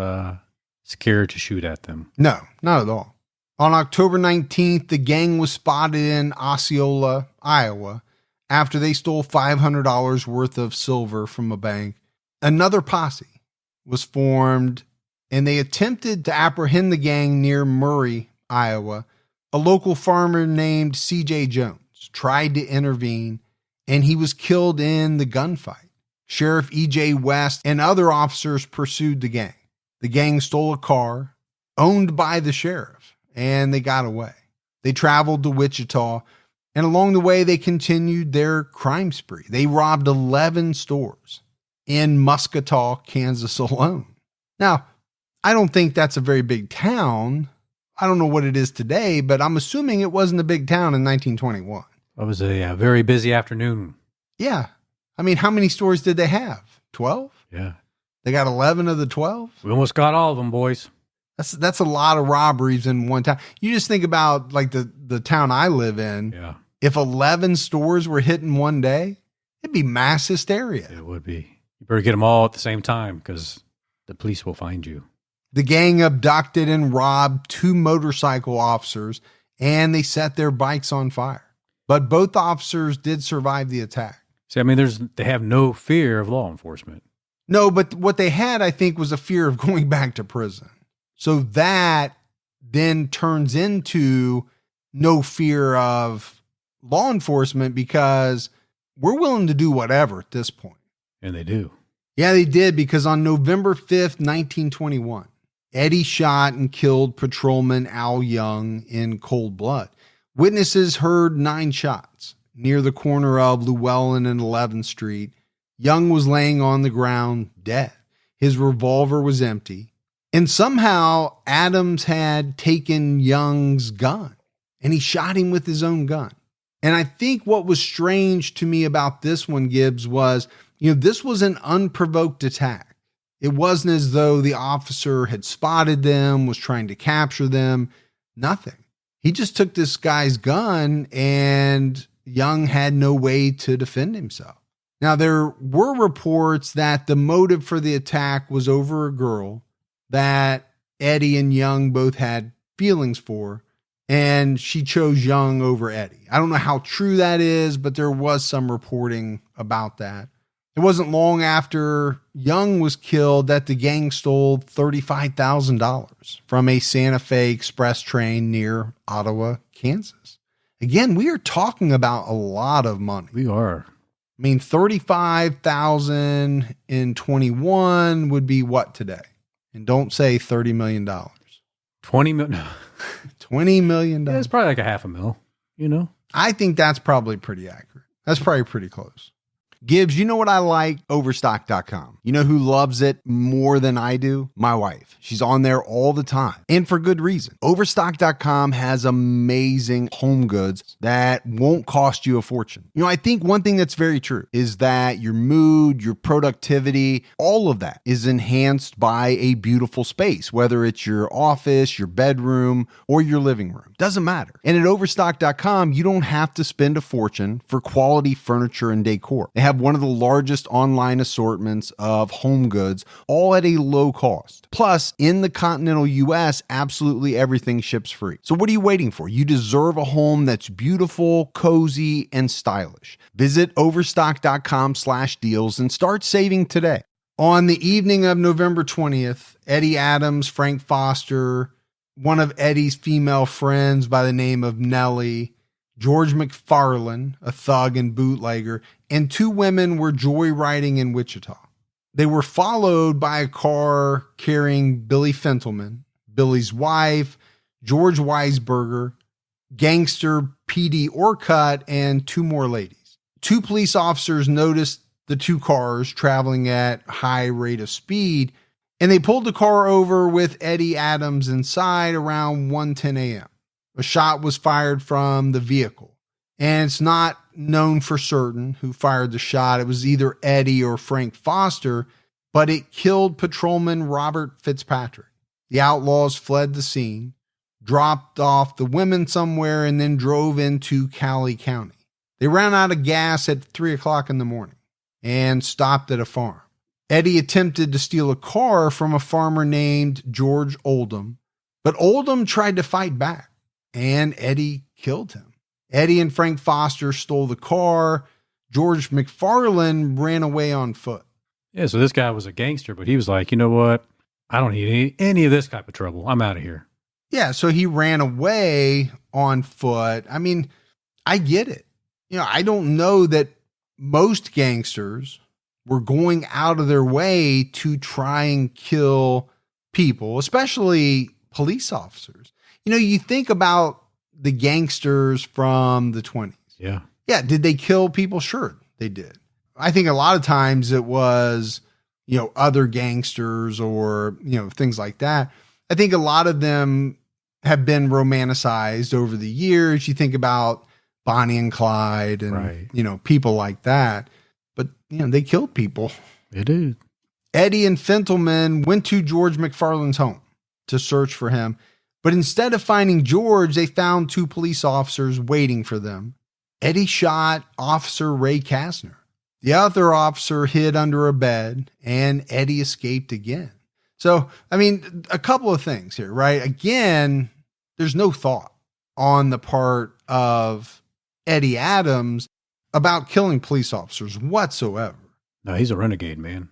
scared to shoot at them. No, not at all. On October 19th, the gang was spotted in Osceola, Iowa, after they stole $500 worth of silver from a bank. Another posse was formed, and they attempted to apprehend the gang near Murray, Iowa. A local farmer named C.J. Jones tried to intervene, and he was killed in the gunfight. Sheriff E.J. West and other officers pursued the gang. The gang stole a car owned by the sheriff, and they got away. They traveled to Wichita, and along the way, they continued their crime spree. They robbed 11 stores in Muscatau, Kansas alone. Now, I don't think that's a very big town. I don't know what it is today, but I'm assuming it wasn't a big town in 1921. It was a very busy afternoon. Yeah. I mean, how many stores did they have? 12? Yeah. They got 11 of the 12? We almost got all of them, boys. That's a lot of robberies in one town. You just think about like the town I live in. Yeah. If 11 stores were hit in one day, it'd be mass hysteria. It would be. You better get them all at the same time because the police will find you. The gang abducted and robbed 2 motorcycle officers, and they set their bikes on fire. But both officers did survive the attack. See, I mean, they have no fear of law enforcement. No, but what they had, I think, was a fear of going back to prison. So that then turns into no fear of law enforcement because we're willing to do whatever at this point. And they do. Yeah, they did, because on November 5th, 1921, Eddie shot and killed patrolman Al Young in cold blood. Witnesses heard 9 shots near the corner of Llewellyn and 11th Street. Young was laying on the ground dead. His revolver was empty. And somehow Adams had taken Young's gun and he shot him with his own gun. And I think what was strange to me about this one, Gibbs, was, this was an unprovoked attack. It wasn't as though the officer had spotted them, was trying to capture them. Nothing. He just took this guy's gun and Young had no way to defend himself. Now, there were reports that the motive for the attack was over a girl that Eddie and Young both had feelings for, and she chose Young over Eddie. I don't know how true that is, but there was some reporting about that. It wasn't long after Young was killed that the gang stole $35,000 from a Santa Fe Express train near Ottawa, Kansas. Again, we are talking about a lot of money. We are. I mean, 35,000 in 21 would be what today? And don't say $30 million. 20 million. $20 million. Yeah, it's probably like a $500,000, I think that's probably pretty accurate. That's probably pretty close. Gibbs, you know what I like? Overstock.com. You know who loves it more than I do? My wife. She's on there all the time, and for good reason. Overstock.com has amazing home goods that won't cost you a fortune. I think one thing that's very true is that your mood, your productivity, all of that is enhanced by a beautiful space, whether it's your office, your bedroom, or your living room. Doesn't matter. And at Overstock.com, you don't have to spend a fortune for quality furniture and decor. They have one of the largest online assortments of home goods, all at a low cost. Plus, in the continental US, absolutely everything ships free. So what are you waiting for? You deserve a home that's beautiful, cozy, and stylish. Visit overstock.com/deals and start saving today. On the evening of November 20th, Eddie Adams, Frank Foster, one of Eddie's female friends by the name of Nellie, George McFarland, a thug and bootlegger, and 2 women were joyriding in Wichita. They were followed by a car carrying Billy Fentleman, Billy's wife, George Weisberger, gangster P.D. Orcutt, and 2 more ladies. 2 police officers noticed the 2 cars traveling at high rate of speed, and they pulled the car over with Eddie Adams inside around 1:10 a.m. A shot was fired from the vehicle, and it's not known for certain who fired the shot. It was either Eddie or Frank Foster, but it killed patrolman Robert Fitzpatrick. The outlaws fled the scene, dropped off the women somewhere, and then drove into Cowley County. They ran out of gas at 3 o'clock in the morning and stopped at a farm. Eddie attempted to steal a car from a farmer named George Oldham, but Oldham tried to fight back, and Eddie killed him. Eddie and Frank Foster stole the car. George McFarland ran away on foot. Yeah, so this guy was a gangster, but he was like, you know what? I don't need any of this type of trouble. I'm out of here. Yeah, so he ran away on foot. I mean, I get it. I don't know that most gangsters were going out of their way to try and kill people, especially police officers. You think about the gangsters from the 20s. Yeah. Yeah. Did they kill people? Sure, they did. I think a lot of times it was, other gangsters or, things like that. I think a lot of them have been romanticized over the years. You think about Bonnie and Clyde and, right. People like that. But, they killed people. They did. Eddie and Fentleman went to George McFarland's home to search for him. But instead of finding George, they found 2 police officers waiting for them. Eddie shot Officer Ray Kastner. The other officer hid under a bed, and Eddie escaped again. So, a couple of things here, right? Again, there's no thought on the part of Eddie Adams about killing police officers whatsoever. No, he's a renegade, man.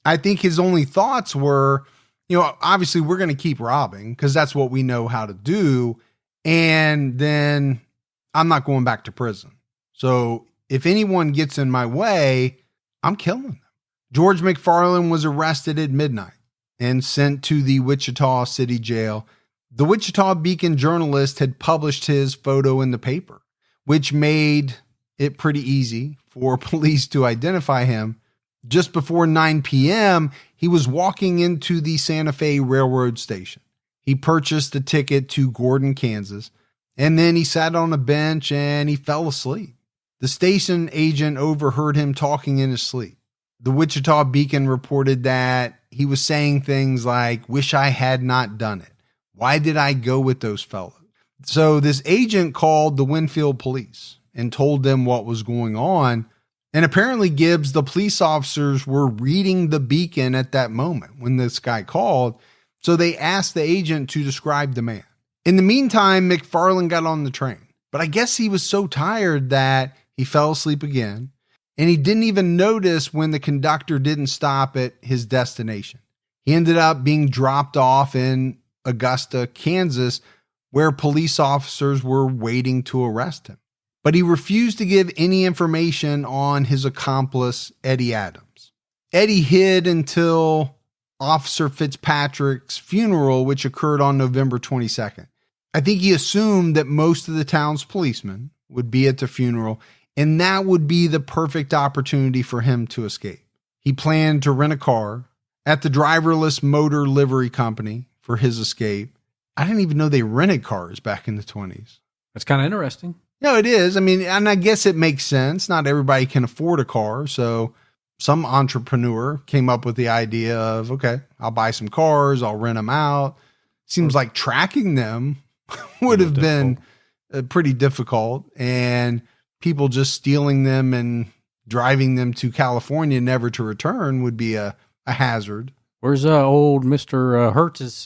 I think his only thoughts were, obviously we're going to keep robbing because that's what we know how to do. And then I'm not going back to prison. So if anyone gets in my way, I'm killing them. George McFarland was arrested at midnight and sent to the Wichita City Jail. The Wichita Beacon journalist had published his photo in the paper, which made it pretty easy for police to identify him. Just before 9 p.m., he was walking into the Santa Fe Railroad Station. He purchased a ticket to Gordon, Kansas, and then he sat on a bench and he fell asleep. The station agent overheard him talking in his sleep. The Wichita Beacon reported that he was saying things like, "Wish I had not done it. Why did I go with those fellows?" So this agent called the Winfield police and told them what was going on. And apparently Gibbs, the police officers, were reading the Beacon at that moment when this guy called. So they asked the agent to describe the man. In the meantime, McFarland got on the train, but I guess he was so tired that he fell asleep again. And he didn't even notice when the conductor didn't stop at his destination. He ended up being dropped off in Augusta, Kansas, where police officers were waiting to arrest him. But he refused to give any information on his accomplice, Eddie Adams. Eddie hid until Officer Fitzpatrick's funeral, which occurred on November 22nd. I think he assumed that most of the town's policemen would be at the funeral, and that would be the perfect opportunity for him to escape. He planned to rent a car at the driverless motor livery company for his escape. I didn't even know they rented cars back in the 20s. That's kind of interesting. No, it is. I mean, and I guess it makes sense. Not everybody can afford a car. So some entrepreneur came up with the idea of, okay, I'll buy some cars, I'll rent them out. Seems like tracking them would have been pretty difficult. And people just stealing them and driving them to California never to return would be a hazard. Where's old Mr. Hertz's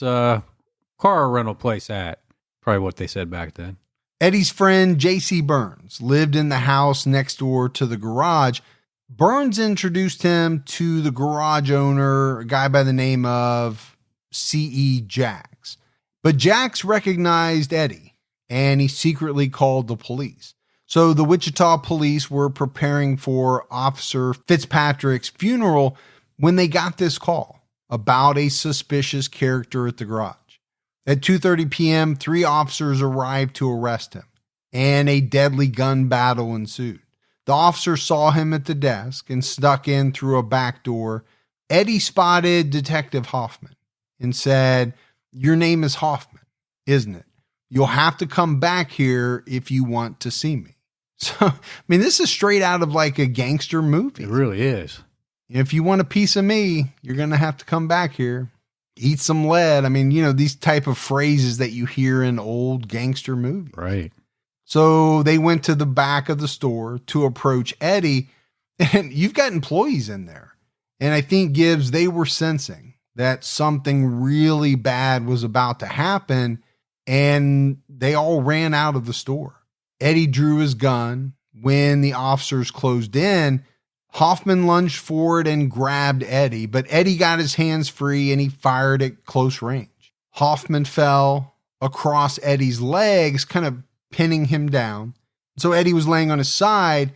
car rental place at? Probably what they said back then. Eddie's friend, J.C. Burns, lived in the house next door to the garage. Burns introduced him to the garage owner, a guy by the name of C.E. Jacks. But Jacks recognized Eddie, and he secretly called the police. So the Wichita police were preparing for Officer Fitzpatrick's funeral when they got this call about a suspicious character at the garage. At 2:30 p.m., 3 officers arrived to arrest him, and a deadly gun battle ensued. The officer saw him at the desk and snuck in through a back door. Eddie spotted Detective Hoffman and said, "Your name is Hoffman, isn't it? You'll have to come back here if you want to see me." So, I mean, this is straight out of like a gangster movie. It really is. If you want a piece of me, you're going to have to come back here. Eat some lead. I mean, you know, these type of phrases that you hear in old gangster movies. Right. So they went to the back of the store to approach Eddie, and you've got employees in there. And I think Gibbs, they were sensing that something really bad was about to happen, and they all ran out of the store. Eddie drew his gun. When the officers closed in, Hoffman lunged forward and grabbed Eddie, but Eddie got his hands free and he fired at close range. Hoffman fell across Eddie's legs, kind of pinning him down. So Eddie was laying on his side,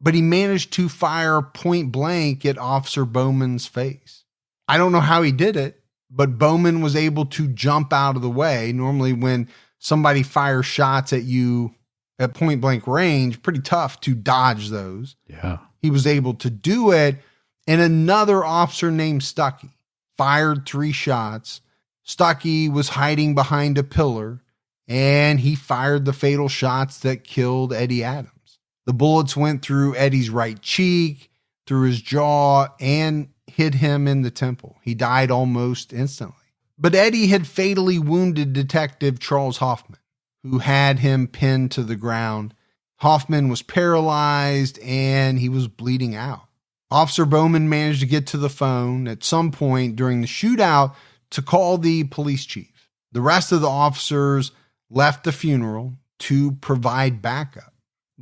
but he managed to fire point blank at Officer Bowman's face. I don't know how he did it, but Bowman was able to jump out of the way. Normally when somebody fires shots at you at point blank range, pretty tough to dodge those. Yeah. He was able to do it. And another officer named Stuckey fired 3 shots. Stuckey was hiding behind a pillar, and he fired the fatal shots that killed Eddie Adams. The bullets went through Eddie's right cheek, through his jaw, and hit him in the temple. He died almost instantly. But Eddie had fatally wounded Detective Charles Hoffman, who had him pinned to the ground. Hoffman was paralyzed and he was bleeding out. Officer Bowman managed to get to the phone at some point during the shootout to call the police chief. The rest of the officers left the funeral to provide backup.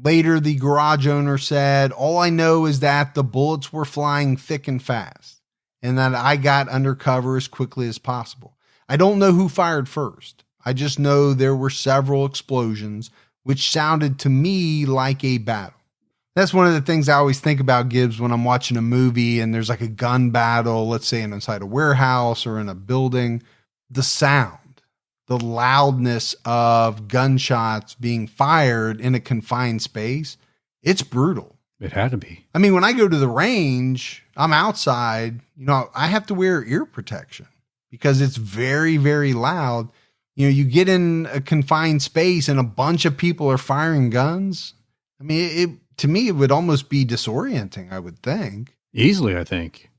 Later, the garage owner said, "All I know is that the bullets were flying thick and fast and that I got under cover as quickly as possible. I don't know who fired first. I just know there were several explosions, which sounded to me like a battle." That's one of the things I always think about, Gibbs, when I'm watching a movie and there's like a gun battle, let's say inside a warehouse or in a building. The sound, the loudness of gunshots being fired in a confined space, it's brutal. It had to be. I mean, when I go to the range, I'm outside, I have to wear ear protection because it's very, very loud. You get in a confined space and a bunch of people are firing guns. I mean, to me, it would almost be disorienting, I would think. Easily, I think.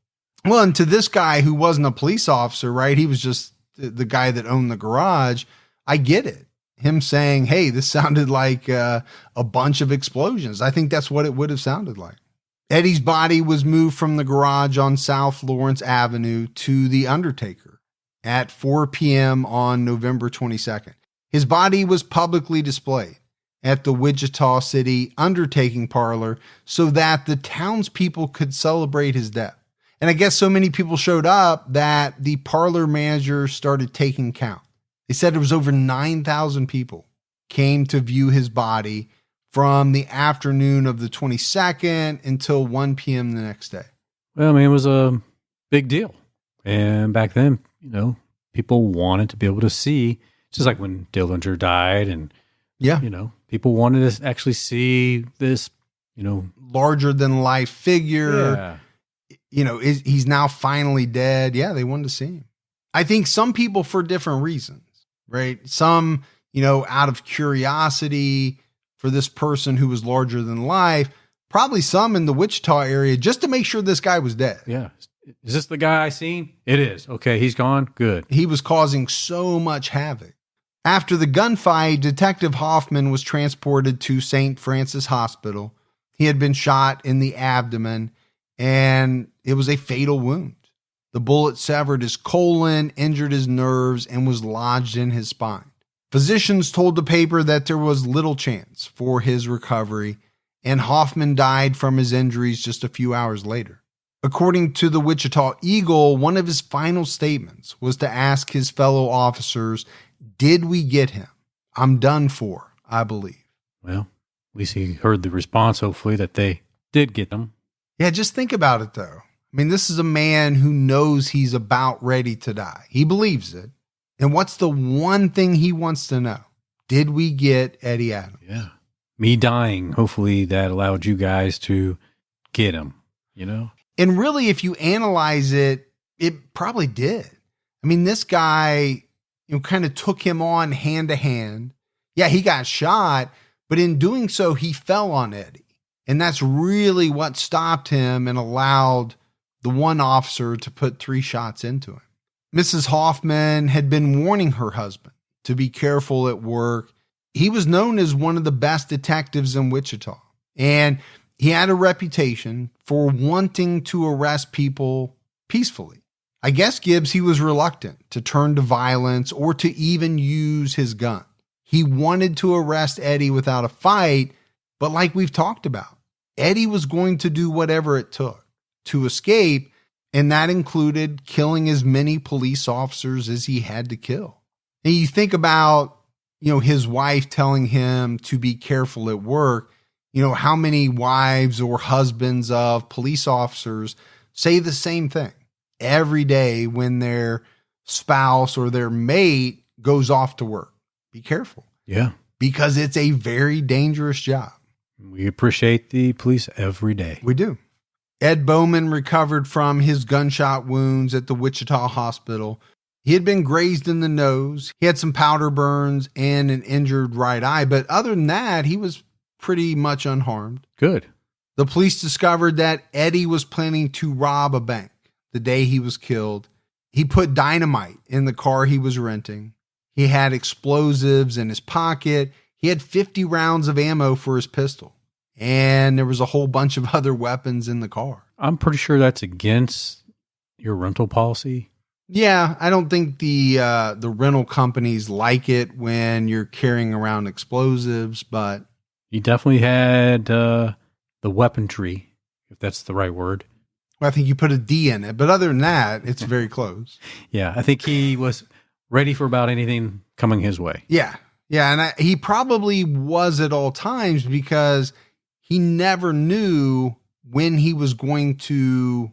Well, and to this guy who wasn't a police officer, right? He was just the guy that owned the garage. I get it. Him saying, hey, this sounded like a bunch of explosions. I think that's what it would have sounded like. Eddie's body was moved from the garage on South Lawrence Avenue to the Undertaker at 4 p.m. on November 22nd. His body was publicly displayed at the Wichita City Undertaking Parlor so that the townspeople could celebrate his death. And I guess so many people showed up that the parlor manager started taking count. They said there was over 9,000 people came to view his body from the afternoon of the 22nd until 1 p.m. the next day. Well, I mean, it was a big deal. And back then, people wanted to be able to see, just like when Dillinger died and, people wanted to actually see this, larger than life figure. Yeah. He's now finally dead. Yeah, they wanted to see him. I think some people for different reasons, right? Some, out of curiosity for this person who was larger than life, probably some in the Wichita area just to make sure this guy was dead. Yeah. Is this the guy I seen? It is. Okay, he's gone. Good. He was causing so much havoc. After the gunfight, Detective Hoffman was transported to St. Francis Hospital. He had been shot in the abdomen, and it was a fatal wound. The bullet severed his colon, injured his nerves, and was lodged in his spine. Physicians told the paper that there was little chance for his recovery, and Hoffman died from his injuries just a few hours later. According to the Wichita Eagle, one of his final statements was to ask his fellow officers, did we get him? I'm done for, I believe. Well, at least he heard the response, hopefully, that they did get him. Yeah, just think about it, though. I mean, this is a man who knows he's about ready to die. He believes it. And what's the one thing he wants to know? Did we get Eddie Adams? Yeah. Me dying, hopefully that allowed you guys to get him, And really, if you analyze it, it probably did. I mean, this guy, kind of took him on hand to hand. Yeah, he got shot, but in doing so, he fell on Eddie. And that's really what stopped him and allowed the one officer to put 3 shots into him. Mrs. Hoffman had been warning her husband to be careful at work. He was known as one of the best detectives in Wichita, and he had a reputation for wanting to arrest people peacefully. I guess, Gibbs, he was reluctant to turn to violence or to even use his gun. He wanted to arrest Eddie without a fight, but like we've talked about, Eddie was going to do whatever it took to escape, and that included killing as many police officers as he had to kill. And you think about, his wife telling him to be careful at work. How many wives or husbands of police officers say the same thing every day when their spouse or their mate goes off to work? Be careful. Yeah. Because it's a very dangerous job. We appreciate the police every day. We do. Ed Bowman recovered from his gunshot wounds at the Wichita hospital. He had been grazed in the nose. He had some powder burns and an injured right eye. But other than that, he was pretty much unharmed. Good. The police discovered that Eddie was planning to rob a bank the day he was killed. He put dynamite in the car he was renting. He had explosives in his pocket. He had 50 rounds of ammo for his pistol. And there was a whole bunch of other weapons in the car. I'm pretty sure that's against your rental policy. Yeah, I don't think the rental companies like it when you're carrying around explosives, but he definitely had the weaponry, if that's the right word. Well, I think you put a D in it, but other than that, it's very close. Yeah, I think he was ready for about anything coming his way. Yeah, and he probably was at all times because he never knew when he was going to,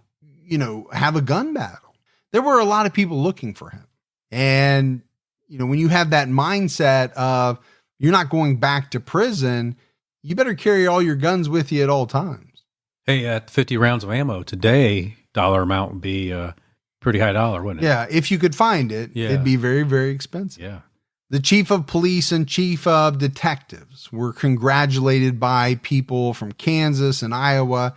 have a gun battle. There were a lot of people looking for him. And, when you have that mindset of you're not going back to prison, you better carry all your guns with you at all times. Hey, at 50 rounds of ammo today, dollar amount would be a pretty high dollar, wouldn't it? Yeah. If you could find it, it'd be very, very expensive. Yeah. The chief of police and chief of detectives were congratulated by people from Kansas and Iowa.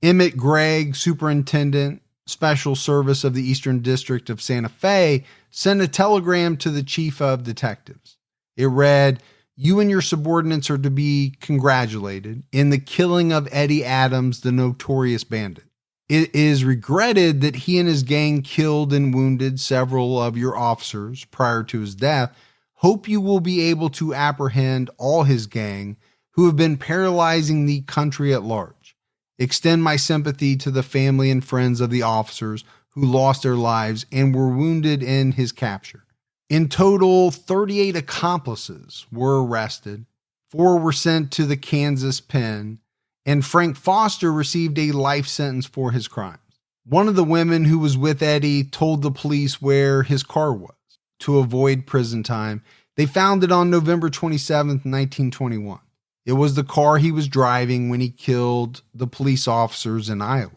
Emmett Gregg, superintendent, special service of the Eastern District of Santa Fe, sent a telegram to the chief of detectives. It read, "You and your subordinates are to be congratulated in the killing of Eddie Adams, the notorious bandit. It is regretted that he and his gang killed and wounded several of your officers prior to his death. Hope you will be able to apprehend all his gang who have been paralyzing the country at large. Extend my sympathy to the family and friends of the officers who lost their lives and were wounded in his capture." In total, 38 accomplices were arrested. 4 were sent to the Kansas pen, and Frank Foster received a life sentence for his crimes. One of the women who was with Eddie told the police where his car was to avoid prison time. They found it on November 27th, 1921. It was the car he was driving when he killed the police officers in Iowa.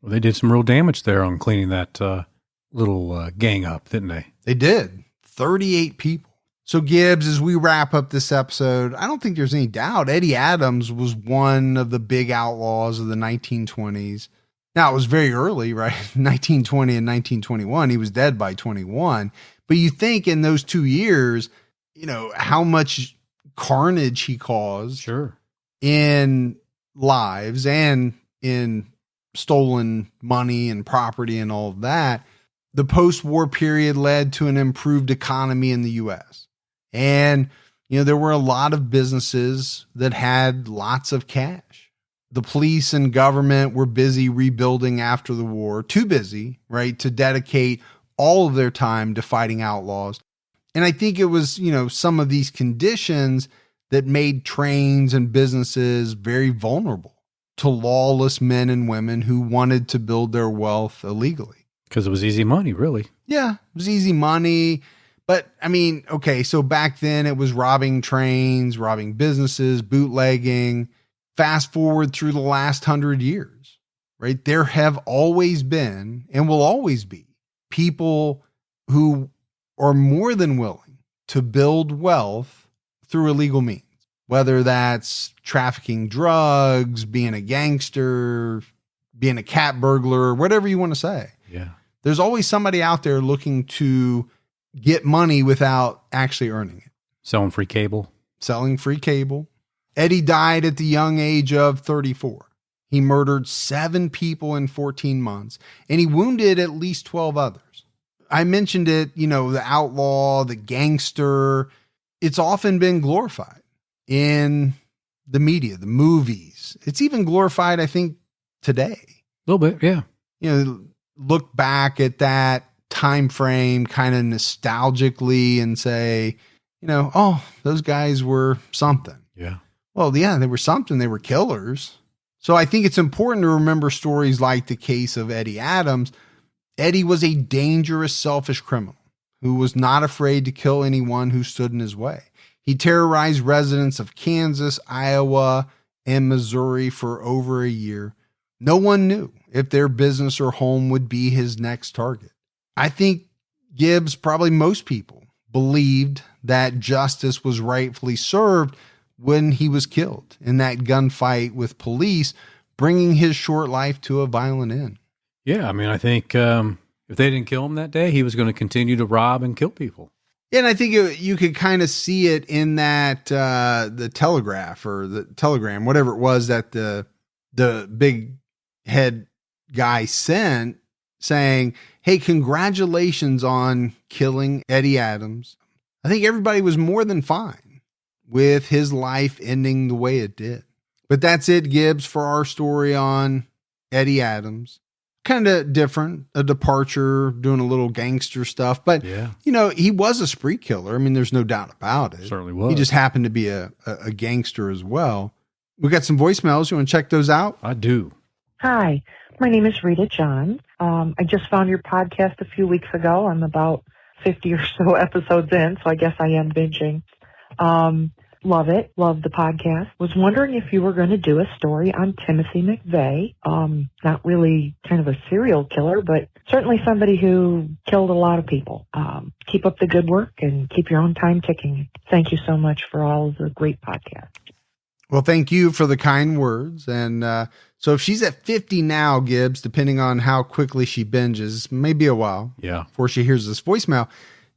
Well, they did some real damage there on cleaning that little gang up, didn't they? They did. 38 people. So Gibbs, as we wrap up this episode, I don't think there's any doubt Eddie Adams was one of the big outlaws of the 1920s. Now, it was very early, right? 1920 and 1921. He was dead by 21. But you think in those 2 years, how much carnage he caused. Sure. In lives and in stolen money and property and all of that. The post-war period led to an improved economy in the U.S. And, there were a lot of businesses that had lots of cash. The police and government were busy rebuilding after the war, too busy, right, to dedicate all of their time to fighting outlaws. And I think it was, some of these conditions that made trains and businesses very vulnerable to lawless men and women who wanted to build their wealth illegally. Because it was easy money, really. Yeah, it was easy money. But okay, so back then it was robbing trains, robbing businesses, bootlegging. Fast forward through the last 100 years, right? There have always been and will always be people who are more than willing to build wealth through illegal means, whether that's trafficking drugs, being a gangster, being a cat burglar, whatever you want to say. Yeah. There's always somebody out there looking to get money without actually earning it. Selling free cable. Selling free cable. Eddie died at the young age of 34. He murdered 7 people in 14 months, and he wounded at least 12 others. I mentioned it, the outlaw, the gangster. It's often been glorified in the media, the movies. It's even glorified, I think, today. A little bit, yeah. Look back at that time frame kind of nostalgically and say, those guys were something. Yeah. Well, yeah, they were something. They were killers. So I think it's important to remember stories like the case of Eddie Adams. Eddie was a dangerous, selfish criminal who was not afraid to kill anyone who stood in his way. He terrorized residents of Kansas, Iowa, and Missouri for over a year. No one knew if their business or home would be his next target. I think Gibbs, probably most people, believed that justice was rightfully served when he was killed in that gunfight with police, bringing his short life to a violent end. Yeah, I think if they didn't kill him that day, he was going to continue to rob and kill people. And I think you could kind of see it in that the Telegraph or the Telegram, whatever it was that the big head guy sent, saying, "Hey, congratulations on killing Eddie Adams." I think everybody was more than fine with his life ending the way it did. But that's it, Gibbs, for our story on Eddie Adams. Kind of different, a departure, doing a little gangster stuff. But, yeah, he was a spree killer. There's no doubt about it. Certainly was. He just happened to be a gangster as well. We got some voicemails. You want to check those out? I do. Hi, my name is Rita John. I just found your podcast a few weeks ago. I'm about 50 or so episodes in, so I guess I am binging. Love it. Love the podcast. Was wondering if you were going to do a story on Timothy McVeigh. Not really kind of a serial killer, but certainly somebody who killed a lot of people. Keep up the good work and keep your own time ticking. Thank you so much for all the great podcasts. Well, thank you for the kind words. And so if she's at 50 now, Gibbs, depending on how quickly she binges, maybe a while before she hears this voicemail.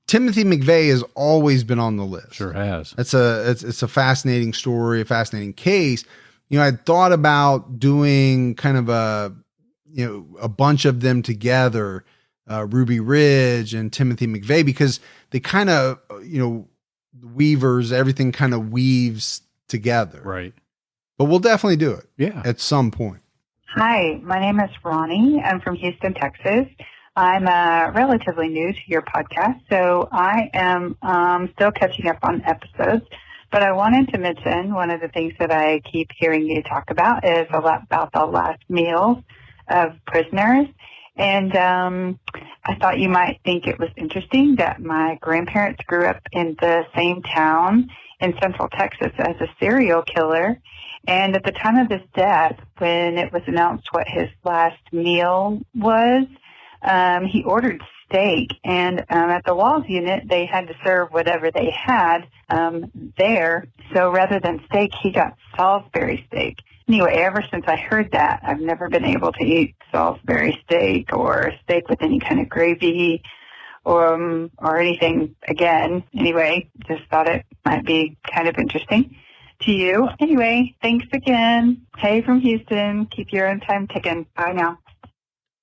Timothy McVeigh has always been on the list. Sure has. It's a fascinating story, a fascinating case. You know, I thought about doing kind of a bunch of them together, Ruby Ridge and Timothy McVeigh, because they kind of, Weavers, everything kind of weaves together. Right. But we'll definitely do it. Yeah. At some point. Hi, my name is Ronnie. I'm from Houston, Texas. I'm relatively new to your podcast, so I am still catching up on episodes. But I wanted to mention one of the things that I keep hearing you talk about is a lot about the last meals of prisoners. And I thought you might think it was interesting that my grandparents grew up in the same town in Central Texas as a serial killer. And at the time of his death, when it was announced what his last meal was, he ordered steak, and at the Walls unit, they had to serve whatever they had there. So rather than steak, he got Salisbury steak. Anyway, ever since I heard that, I've never been able to eat Salisbury steak or steak with any kind of gravy or anything again. Anyway, just thought it might be kind of interesting to you. Anyway, thanks again. Hey from Houston. Keep your own time ticking. Bye now.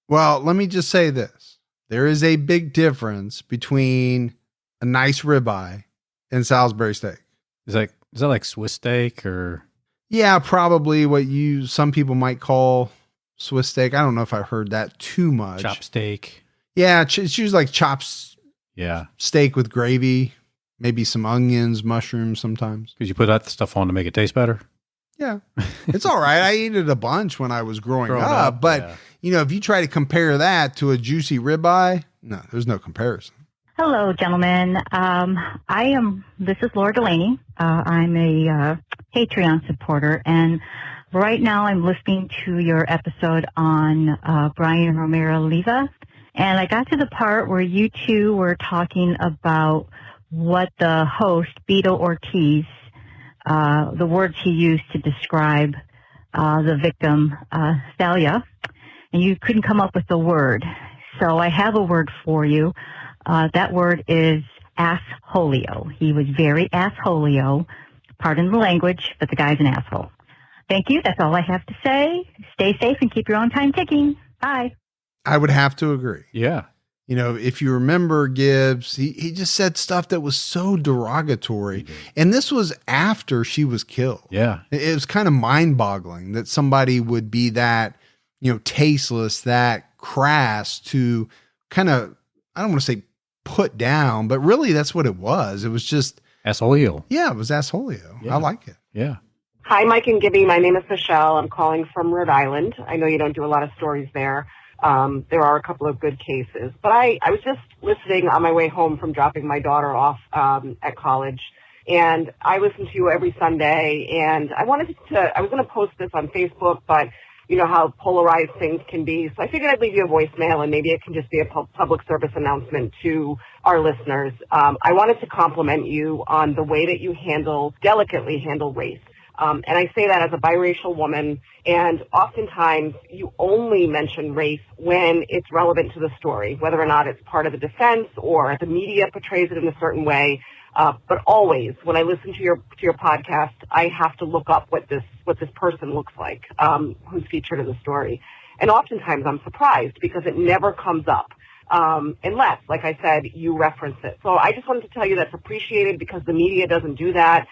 Well, let me just say this. There is a big difference between a nice ribeye and Salisbury steak. Is that like Swiss steak or? Yeah, probably what some people might call Swiss steak. I don't know if I heard that too much. Chop steak. Yeah, it's usually like chops. Yeah. Steak with gravy, maybe some onions, mushrooms sometimes. Because you put that stuff on to make it taste better? Yeah. It's all right. I ate it a bunch when I was growing up. But, if you try to compare that to a juicy ribeye, no, there's no comparison. Hello, gentlemen. This is Laura Delaney. I'm a Patreon supporter, and right now I'm listening to your episode on Brian Romero Leyva, and I got to the part where you two were talking about what the host, Beto Ortiz, the words he used to describe the victim, Thalia, and you couldn't come up with the word. So I have a word for you. That word is assholio. He was very assholio. Pardon the language, but the guy's an asshole. Thank you. That's all I have to say. Stay safe and keep your own time ticking. Bye. I would have to agree. Yeah. If you remember Gibbs, he just said stuff that was so derogatory. And this was after she was killed. Yeah. It was kind of mind-boggling that somebody would be that, tasteless, that crass to kind of, I don't want to say put down, but really that's what it was. It was just asshole. Yeah, it was assholio. Yeah. I like it. Yeah. Hi, Mike and Gibby. My name is Michelle. I'm calling from Rhode Island. I know you don't do a lot of stories there. There are a couple of good cases, but I was just listening on my way home from dropping my daughter off at college, and I listen to you every Sunday, and I was going to post this on Facebook, but you know how polarized things can be, so I figured I'd leave you a voicemail, and maybe it can just be a public service announcement to our listeners. I wanted to compliment you on the way that you delicately handle race. And I say that as a biracial woman, and oftentimes you only mention race when it's relevant to the story, whether or not it's part of the defense or the media portrays it in a certain way. But always, when I listen to your podcast, I have to look up what this person looks like, who's featured in the story. And oftentimes I'm surprised because it never comes up. Unless, like I said, you reference it. So I just wanted to tell you that's appreciated because the media doesn't do that.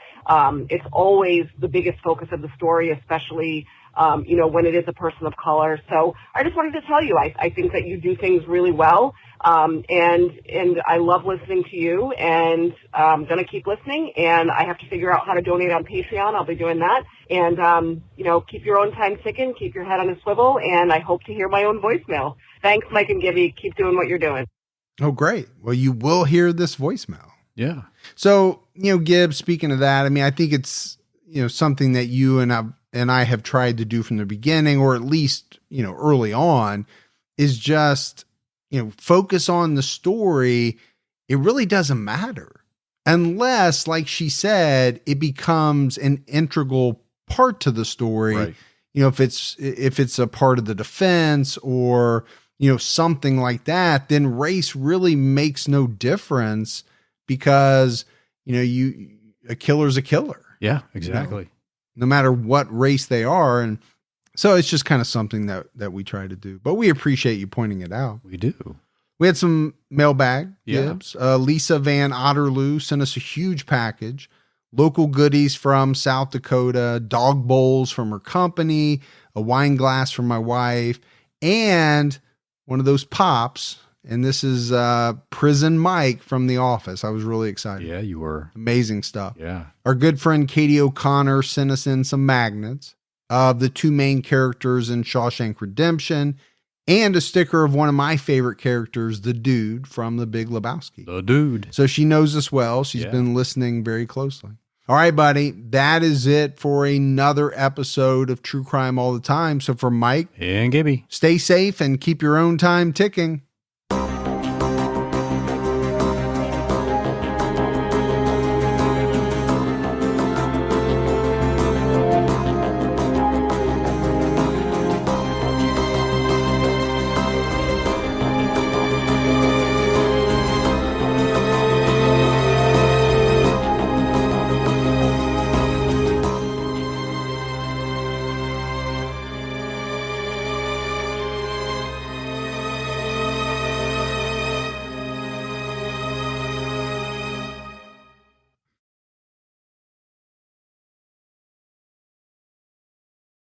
It's always the biggest focus of the story, especially when it is a person of color. So I just wanted to tell you, I think that you do things really well. And I love listening to you, and I'm going to keep listening, and I have to figure out how to donate on Patreon. I'll be doing that. And, keep your own time ticking, keep your head on a swivel, and I hope to hear my own voicemail. Thanks, Mike and Gibby. Keep doing what you're doing. Oh, great. Well, you will hear this voicemail. Yeah. So, Gibbs, speaking of that, I think it's, something that you and I have tried to do from the beginning, or at least, early on, is just, focus on the story. It really doesn't matter unless, like she said, it becomes an integral part to the story. Right. If it's a part of the defense or, something like that, then race really makes no difference because, a killer's a killer. Yeah, exactly. No matter what race they are. And so it's just kind of something that we try to do, but we appreciate you pointing it out. We do. We had some mailbag Yeah. gifts. Lisa Van Otterloo sent us a huge package. Local goodies from South Dakota, dog bowls from her company, a wine glass from my wife, and one of those pops. And this is Prison Mike from The Office. I was really excited. Yeah, you were. Amazing stuff. Yeah. Our good friend Katie O'Connor sent us in some magnets of the two main characters in Shawshank Redemption and a sticker of one of my favorite characters, the dude from The Big Lebowski. The dude. So she knows us well. She's been listening very closely. All right, buddy. That is it for another episode of True Crime All the Time. So for Mike And Gibby. stay safe and keep your own time ticking.